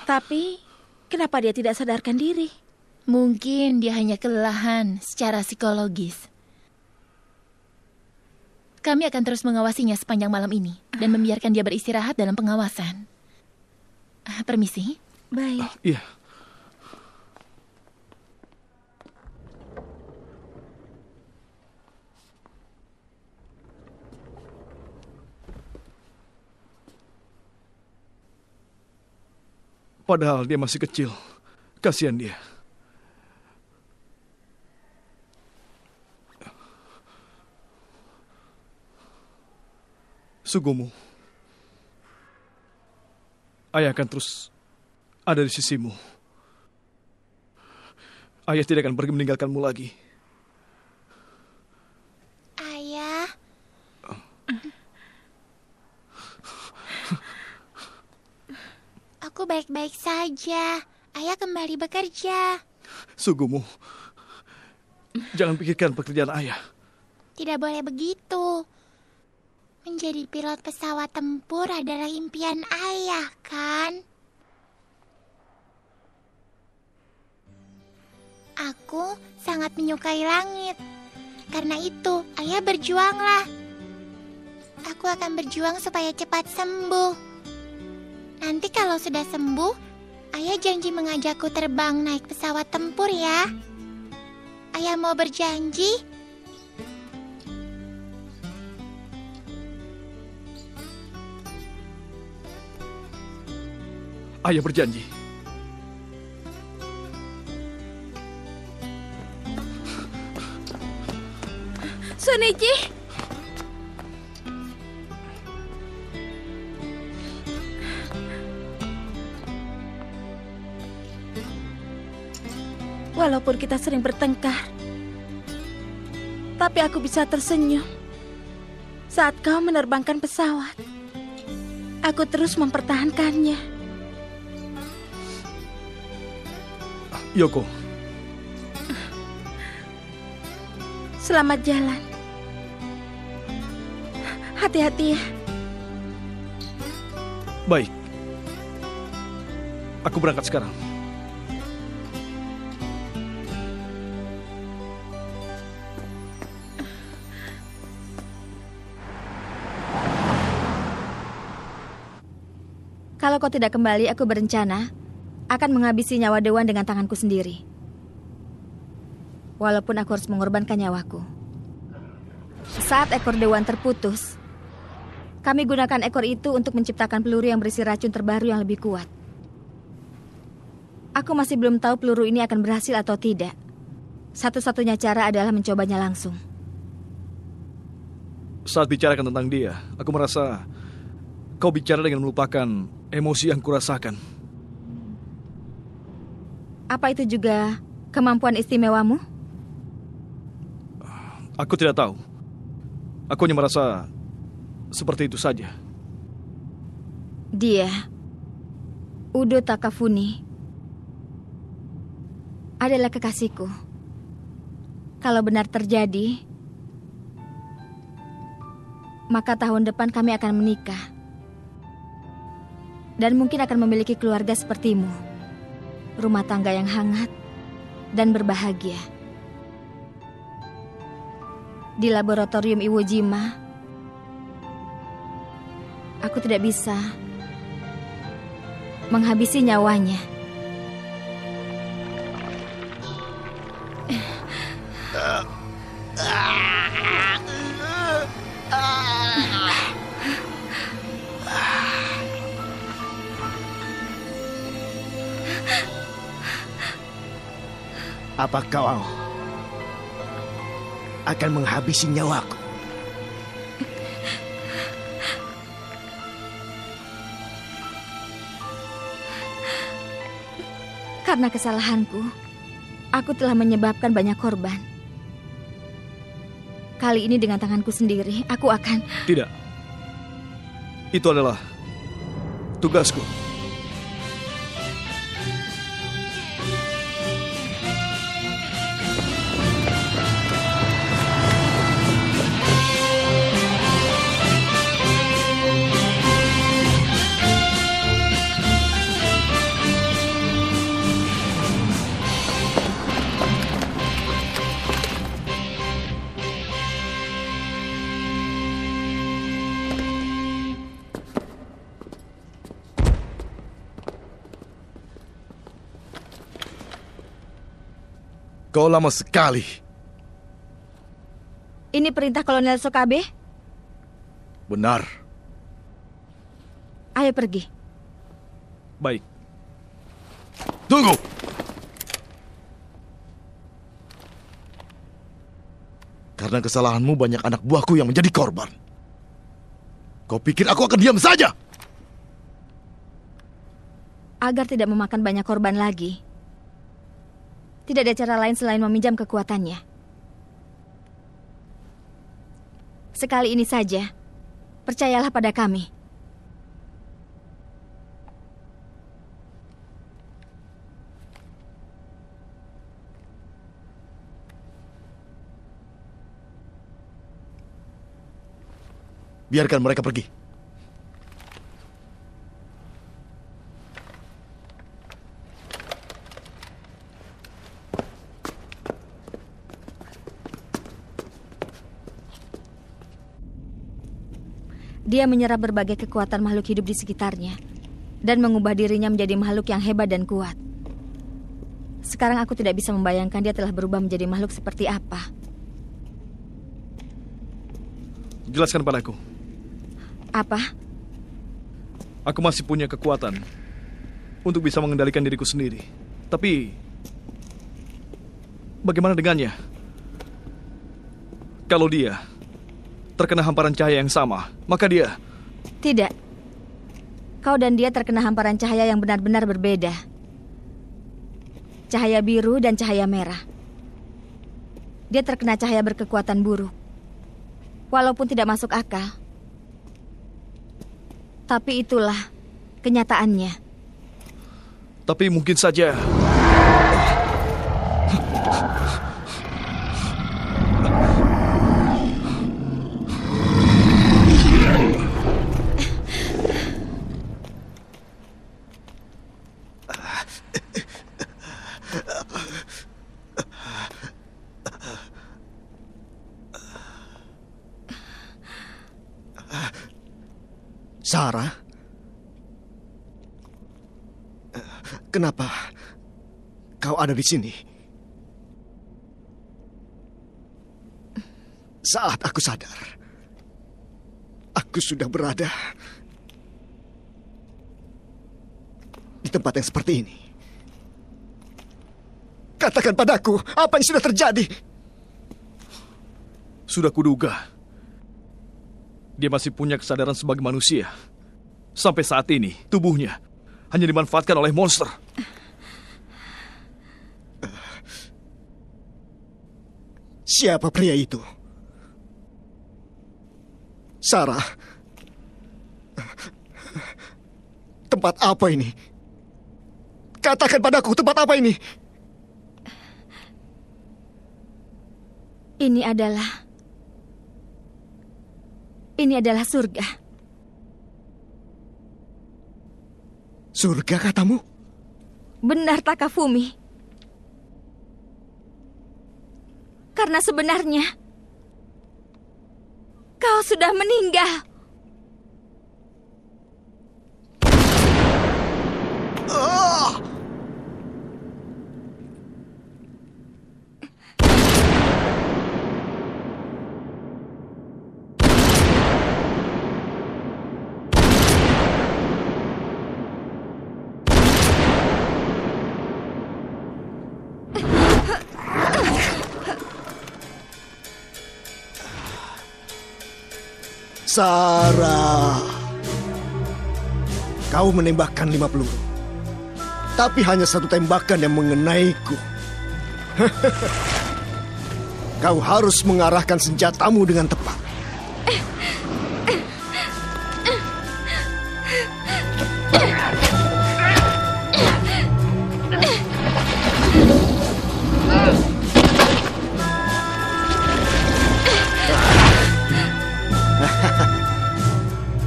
Tapi, kenapa dia tidak sadarkan diri? Mungkin dia hanya kelelahan secara psikologis. Kami akan terus mengawasinya sepanjang malam ini dan membiarkan dia beristirahat dalam pengawasan. Permisi. Baik. Iya. Padahal dia masih kecil. Kasihan dia. Sugumu, ayah akan terus ada di sisimu. Ayah tidak akan pergi meninggalkanmu lagi. Ayah. Aku baik-baik saja. Ayah kembali bekerja. Sugumu, jangan pikirkan pekerjaan ayah. Tidak boleh begitu. Menjadi pilot pesawat tempur adalah impian ayah, kan? Aku sangat menyukai langit. Karena itu, ayah berjuanglah. Aku akan berjuang supaya cepat sembuh. Nanti kalau sudah sembuh, ayah janji mengajakku terbang naik pesawat tempur ya. Ayah mau berjanji? Ayah berjanji. Shunichi! Walaupun kita sering bertengkar, tapi aku bisa tersenyum saat kau menerbangkan pesawat. Aku terus mempertahankannya. Yoko. Selamat jalan. Hati-hati ya. Baik. Aku berangkat sekarang. Kalau kau tidak kembali, aku berencana akan menghabisi nyawa Dewan dengan tanganku sendiri. Walaupun aku harus mengorbankan nyawaku. Saat ekor Dewan terputus, kami gunakan ekor itu untuk menciptakan peluru yang berisi racun terbaru yang lebih kuat. Aku masih belum tahu peluru ini akan berhasil atau tidak. Satu-satunya cara adalah mencobanya langsung. Saat bicarakan tentang dia, aku merasa kau bicara dengan melupakan emosi yang kurasakan. Apa itu juga kemampuan istimewamu? Aku tidak tahu. Aku hanya merasa seperti itu saja. Dia, Udo Takafuni, adalah kekasihku. Kalau benar terjadi, maka tahun depan kami akan menikah. Dan mungkin akan memiliki keluarga sepertimu. Rumah tangga yang hangat dan berbahagia. Di laboratorium Iwo Jima, aku tidak bisa menghabisi nyawanya. Apa kau akan menghabisi nyawaku? Karena kesalahanku, aku telah menyebabkan banyak korban. Kali ini dengan tanganku sendiri, aku akan... Tidak. Itu adalah tugasku. Kau lama sekali. Ini perintah Kolonel Sokabe? Benar. Ayo pergi. Baik. Tunggu. Karena kesalahanmu banyak anak buahku yang menjadi korban. Kau pikir aku akan diam saja? Agar tidak memakan banyak korban lagi, tidak ada cara lain selain meminjam kekuatannya. Sekali ini saja, percayalah pada kami. Biarkan mereka pergi. Dia menyerap berbagai kekuatan makhluk hidup di sekitarnya dan mengubah dirinya menjadi makhluk yang hebat dan kuat. Sekarang aku tidak bisa membayangkan dia telah berubah menjadi makhluk seperti apa. Jelaskan padaku. Apa? Aku masih punya kekuatan untuk bisa mengendalikan diriku sendiri. Tapi bagaimana dengannya? Kalau dia terkena hamparan cahaya yang sama, maka dia... Tidak. Kau dan dia terkena hamparan cahaya yang benar-benar berbeda. cahaya biru dan cahaya merah. Dia terkena cahaya berkekuatan buruk. Walaupun tidak masuk akal. Tapi itulah kenyataannya. Tapi mungkin saja... Sarah? Kenapa kau ada di sini? Saat aku sadar, aku sudah berada di tempat yang seperti ini. Katakan padaku, apa yang sudah terjadi? Sudah kuduga. Dia masih punya kesadaran sebagai manusia. Sampai saat ini, tubuhnya hanya dimanfaatkan oleh monster. Siapa pria itu? Sarah. Tempat apa ini? Katakan padaku, tempat apa ini? Ini adalah surga. Surga katamu? Benar, Takafumi. Karena sebenarnya kau sudah meninggal. Sarah, kau menembakkan 5 peluru, tapi hanya satu tembakan yang mengenaiku. Kau harus mengarahkan senjatamu dengan tepat.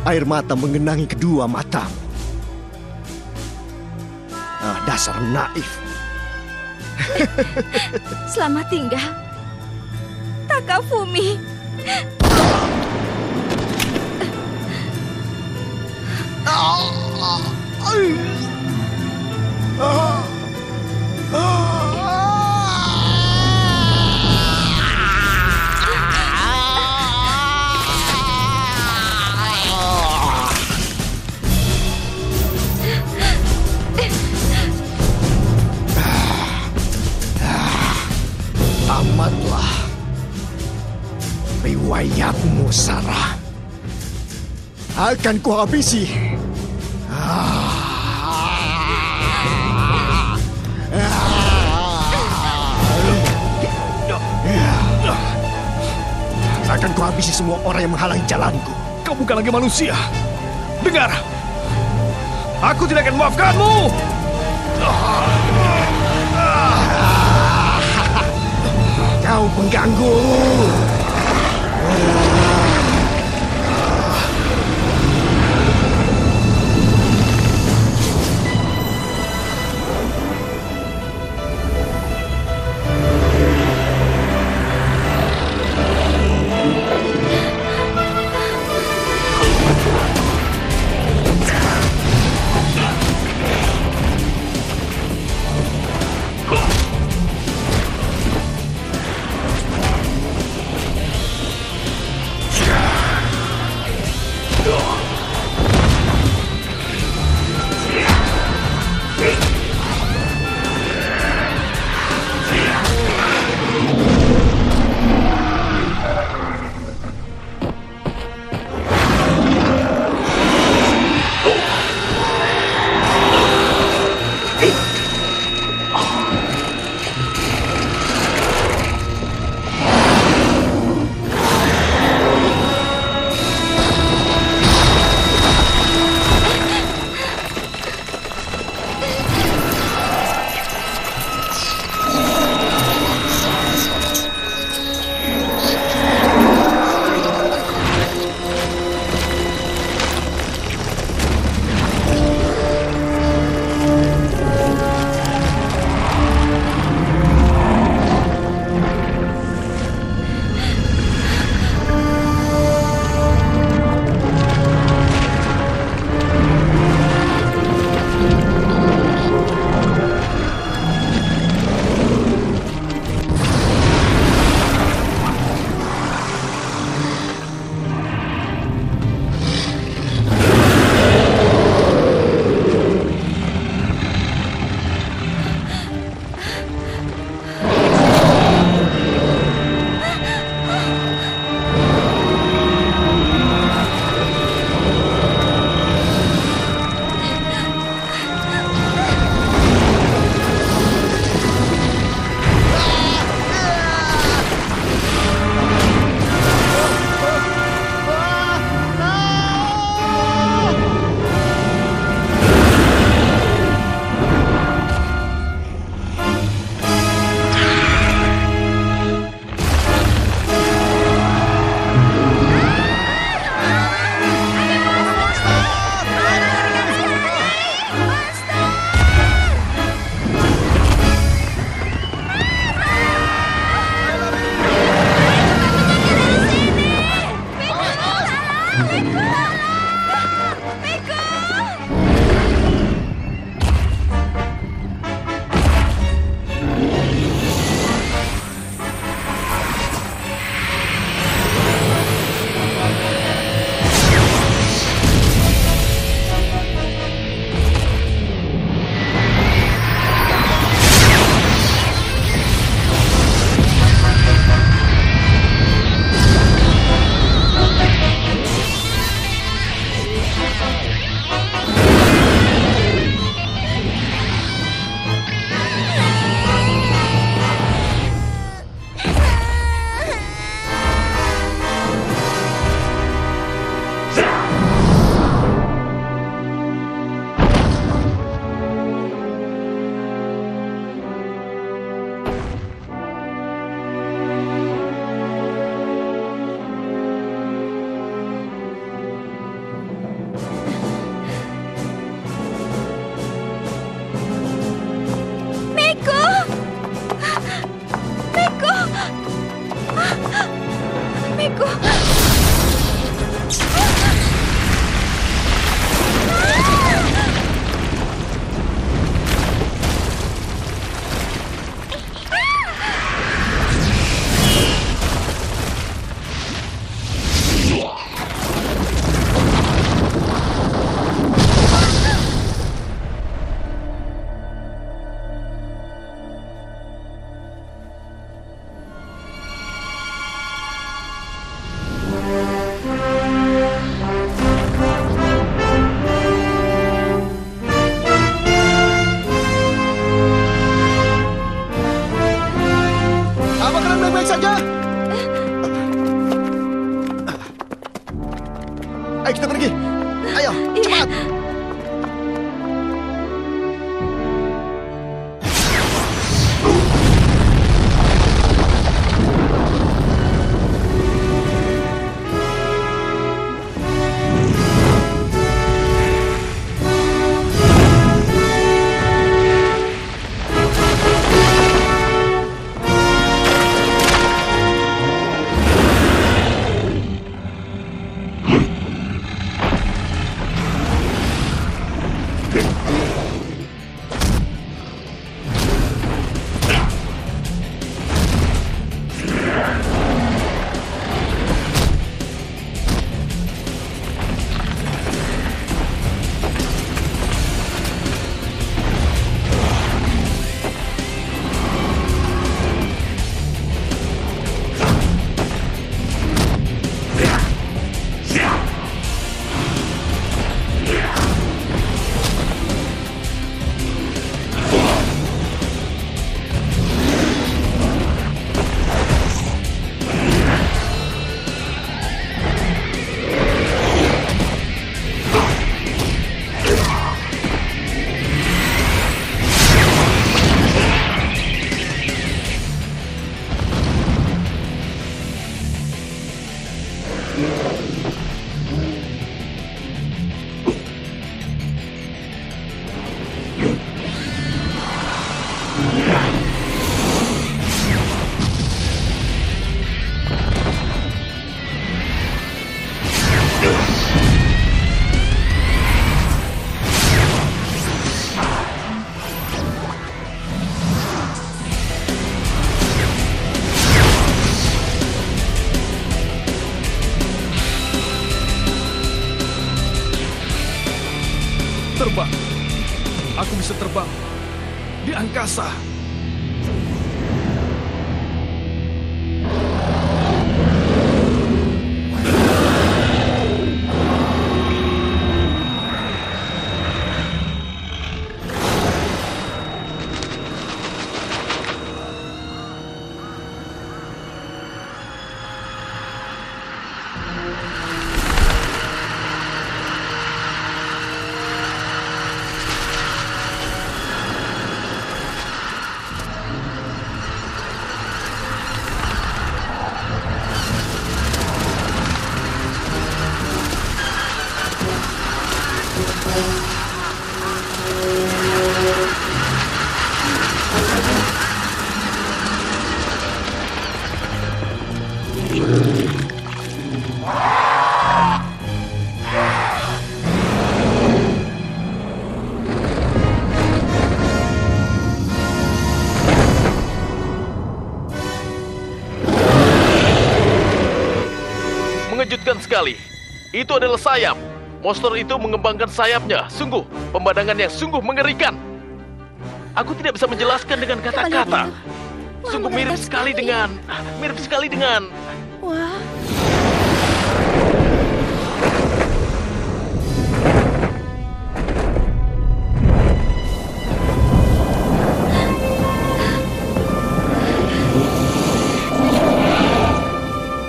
Air mata mengenangi kedua matamu. Dasar naif. Selamat tinggal, Takafumi. Tamatlah riwayatmu, Sarah. Akan kuhabisi. Akan kuhabisi semua orang yang menghalangi jalanku. Kau bukan lagi manusia. Dengar, aku tidak akan memaafkanmu. Kau pengganggu. suamiku. Ayo kita pergi. Ayo, cepat. Terbang. Aku bisa terbang di angkasa. Mengejutkan sekali. Itu adalah sayap. Monster itu mengembangkan sayapnya. Sungguh, pemandangan yang sungguh mengerikan. Aku tidak bisa menjelaskan dengan kata-kata. Sungguh mirip sekali dengan... Wah.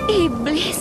Iblis.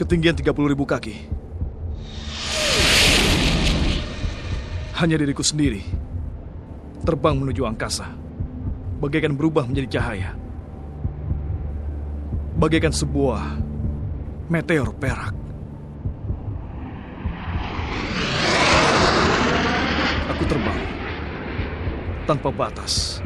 ketinggian 30.000 kaki. Hanya diriku sendiri terbang menuju angkasa, bagaikan berubah menjadi cahaya, bagaikan sebuah meteor perak. Aku terbang tanpa batas.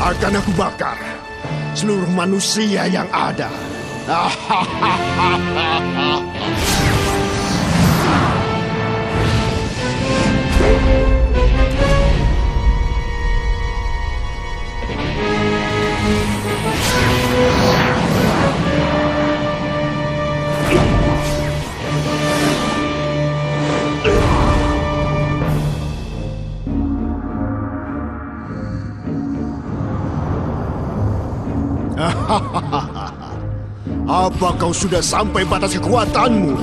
Akan aku bakar seluruh manusia yang ada. Apa kau sudah sampai batas kekuatanmu?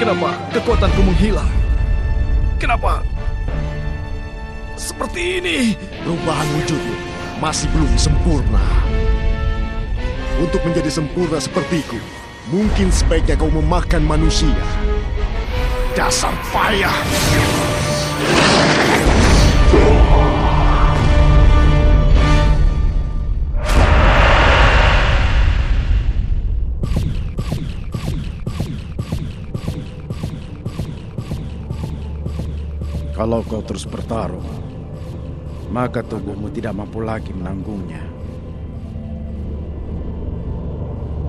Kenapa kekuatanku menghilang? Kenapa seperti ini? Perubahan wujudmu masih belum sempurna. Untuk menjadi sempurna sepertiku, mungkin sebaiknya kau memakan manusia. Dasar payah! Kalau kau terus bertarung, maka tubuhmu tidak mampu lagi menanggungnya.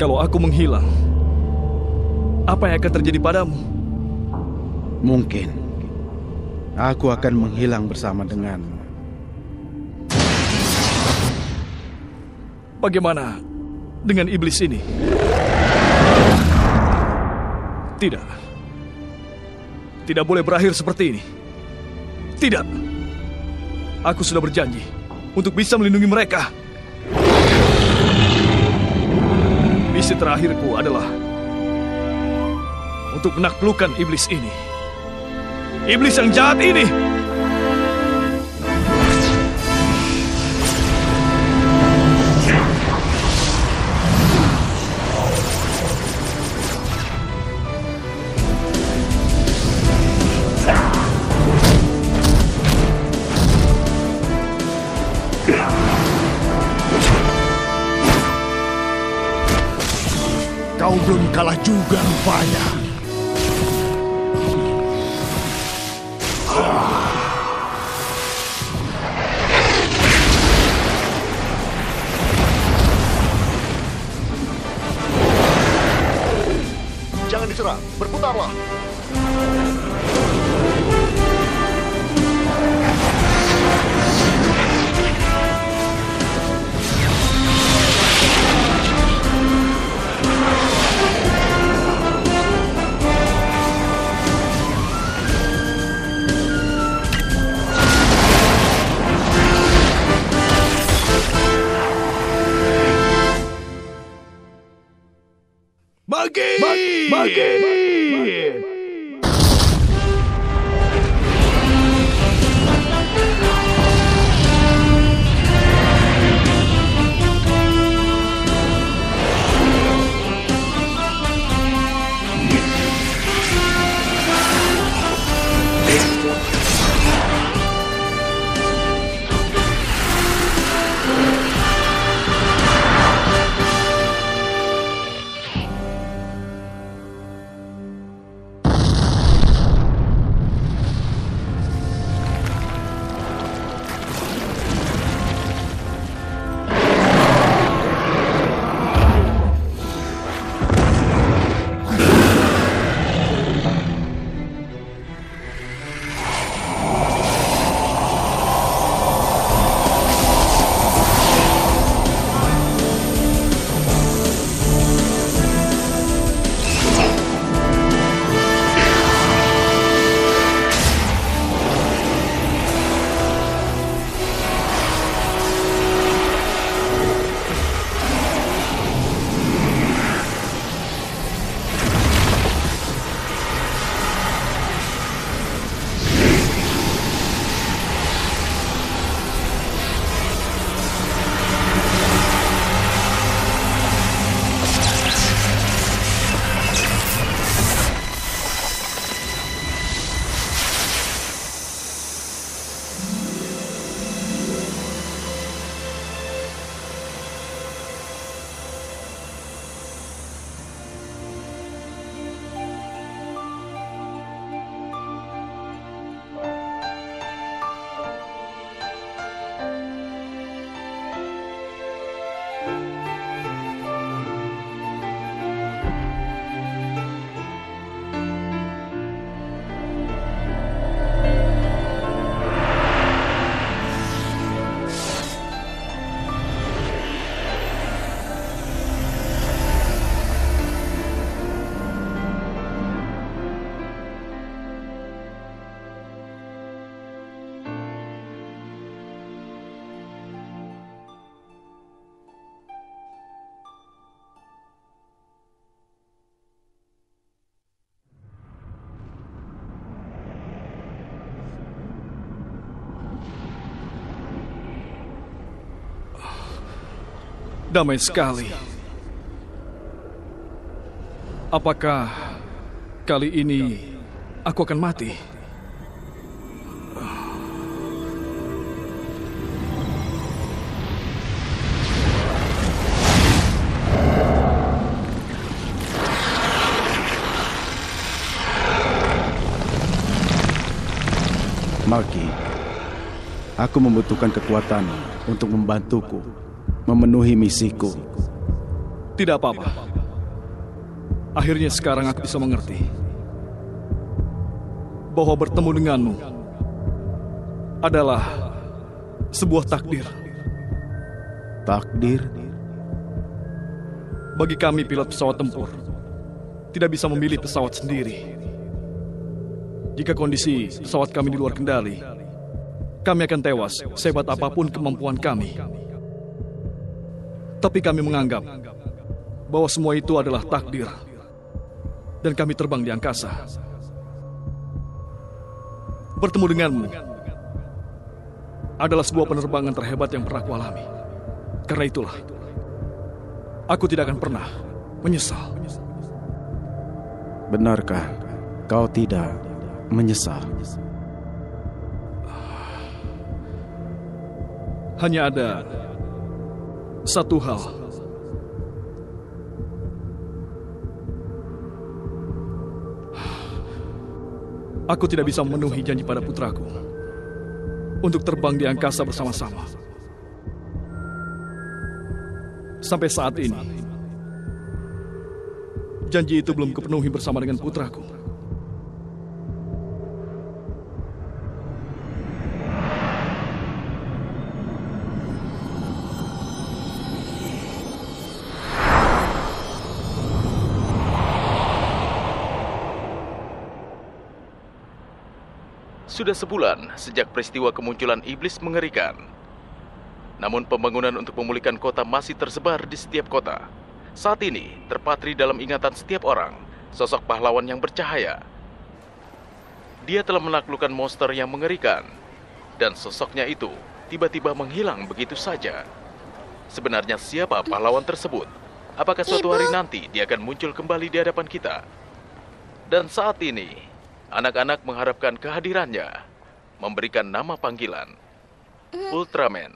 Kalau aku menghilang, apa yang akan terjadi padamu? Mungkin aku akan menghilang bersama denganmu. Bagaimana dengan iblis ini? Tidak. Tidak boleh berakhir seperti ini. Tidak. Aku sudah berjanji untuk bisa melindungi mereka. Misi terakhirku adalah untuk menaklukkan iblis ini. Iblis yang jahat ini. Kau belum kalah juga rupanya. Jangan diserang, berputarlah. Bagi! Damai sekali. Apakah kali ini aku akan mati? Maki, aku membutuhkan kekuatan untuk membantuku memenuhi misiku. Tidak apa-apa. Akhirnya sekarang aku bisa mengerti bahwa bertemu denganmu adalah sebuah takdir. Takdir? Bagi kami pilot pesawat tempur, tidak bisa memilih pesawat sendiri. Jika kondisi pesawat kami di luar kendali, kami akan tewas sehebat apapun kemampuan kami. Tapi kami menganggap bahwa semua itu adalah takdir, dan kami terbang di angkasa. Bertemu denganmu adalah sebuah penerbangan terhebat yang pernah aku alami. Karena itulah, aku tidak akan pernah menyesal. Benarkah kau tidak menyesal? Hanya ada satu hal. Aku tidak bisa memenuhi janji pada putraku untuk terbang di angkasa bersama-sama. Sampai saat ini, janji itu belum kupenuhi bersama dengan putraku. Sudah sebulan sejak peristiwa kemunculan iblis mengerikan. Namun pembangunan untuk memulihkan kota masih tersebar di setiap kota. Saat ini terpatri dalam ingatan setiap orang sosok pahlawan yang bercahaya. Dia telah menaklukkan monster yang mengerikan. Dan sosoknya itu tiba-tiba menghilang begitu saja. Sebenarnya siapa pahlawan tersebut? Apakah suatu hari nanti dia akan muncul kembali di hadapan kita? Dan saat ini anak-anak mengharapkan kehadirannya, memberikan nama panggilan, Ultraman.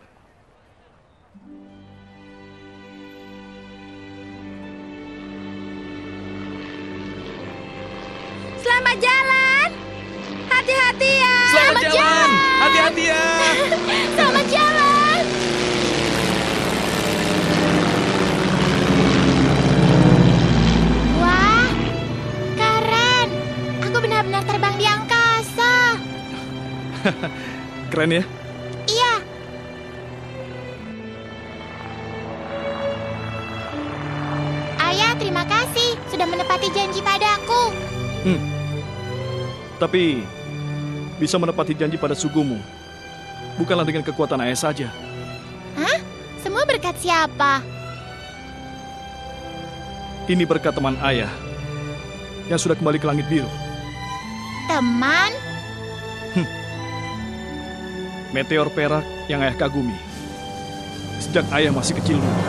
Selamat jalan! Hati-hati ya! Selamat jalan! Hati-hati ya! Selamat jalan! Wah, keren! Aku benar-benar terbang di angkasa. Keren ya? Iya. Ayah, terima kasih sudah menepati janji padaku. Tapi bisa menepati janji pada sugumu bukanlah dengan kekuatan ayah saja. Hah? Semua berkat siapa? Ini berkat teman ayah yang sudah kembali ke langit biru. Teman? Meteor perak yang ayah kagumi sejak ayah masih kecil dulu.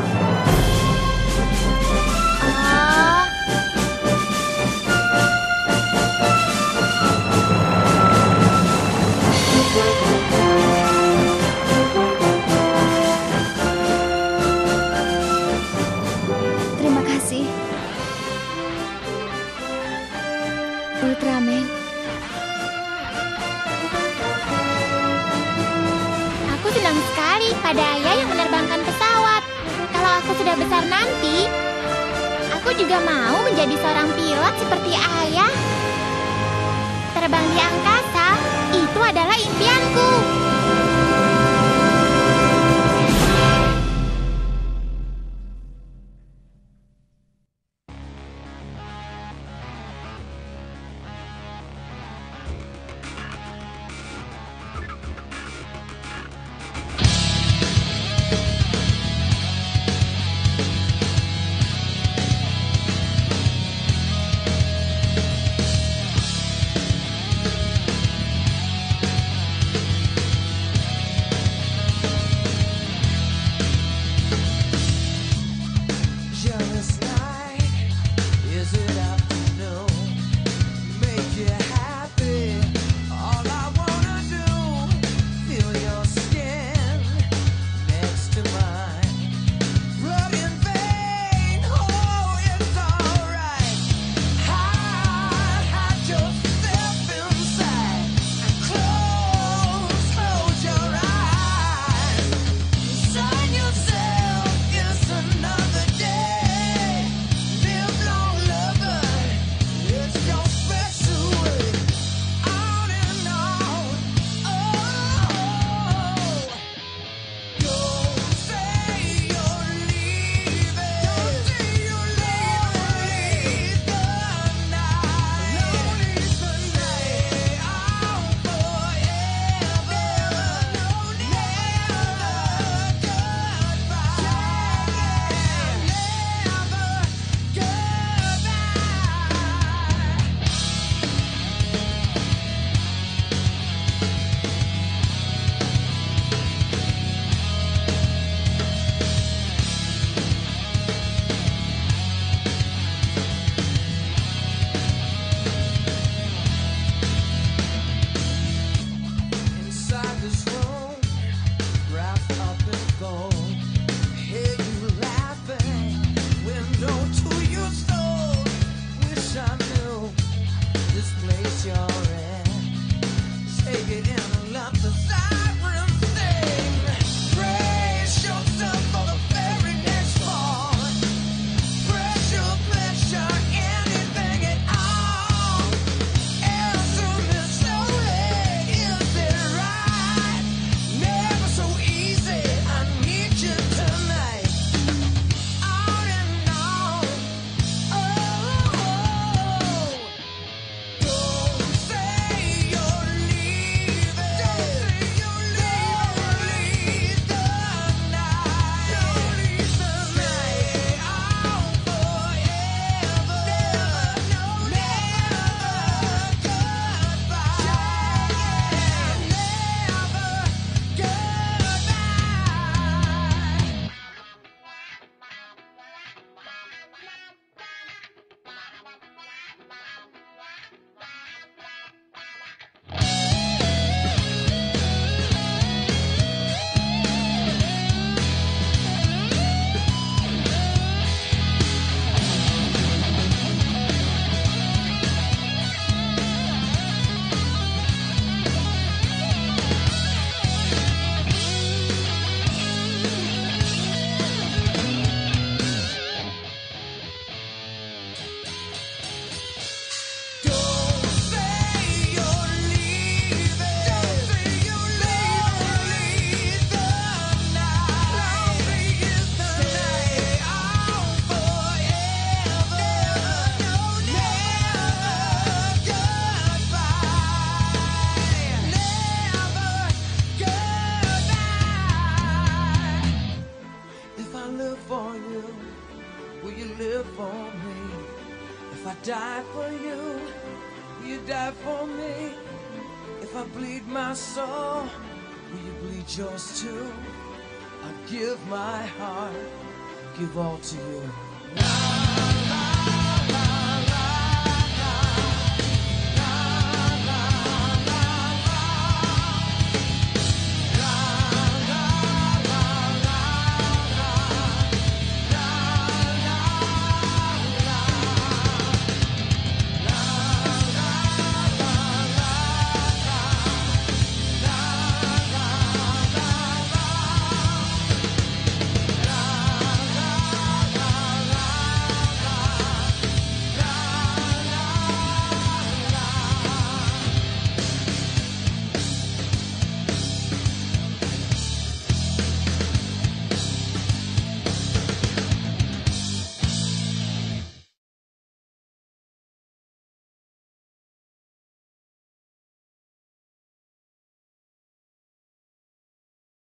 Terima kasih, Ultraman. Aku senang sekali pada ayah yang menerbangkan pesawat. Kalau aku sudah besar nanti, aku juga mau menjadi seorang pilot seperti ayah. Terbang di angkasa, itu adalah impianku. this place you're in. Take it in and let the siren sing. Brace yourself for the very next fall. Pressure, pleasure, anything at all. Answer me slowly, is it right? Never so easy, I need you tonight. On and on. Don't say you're leaving. Don't say you're leaving. The night. Don't leave the night. Oh, forever. No, never goodbye. Never goodbye. Don't say you're leaving. Don't say you're leaving. The night. Is the night. Oh, forever. No, never goodbye. Never goodbye. If I live for you, will you live for me? If I die for you, will you die for me? If I bleed my soul, will you bleed yours too? I give my heart, give all to you.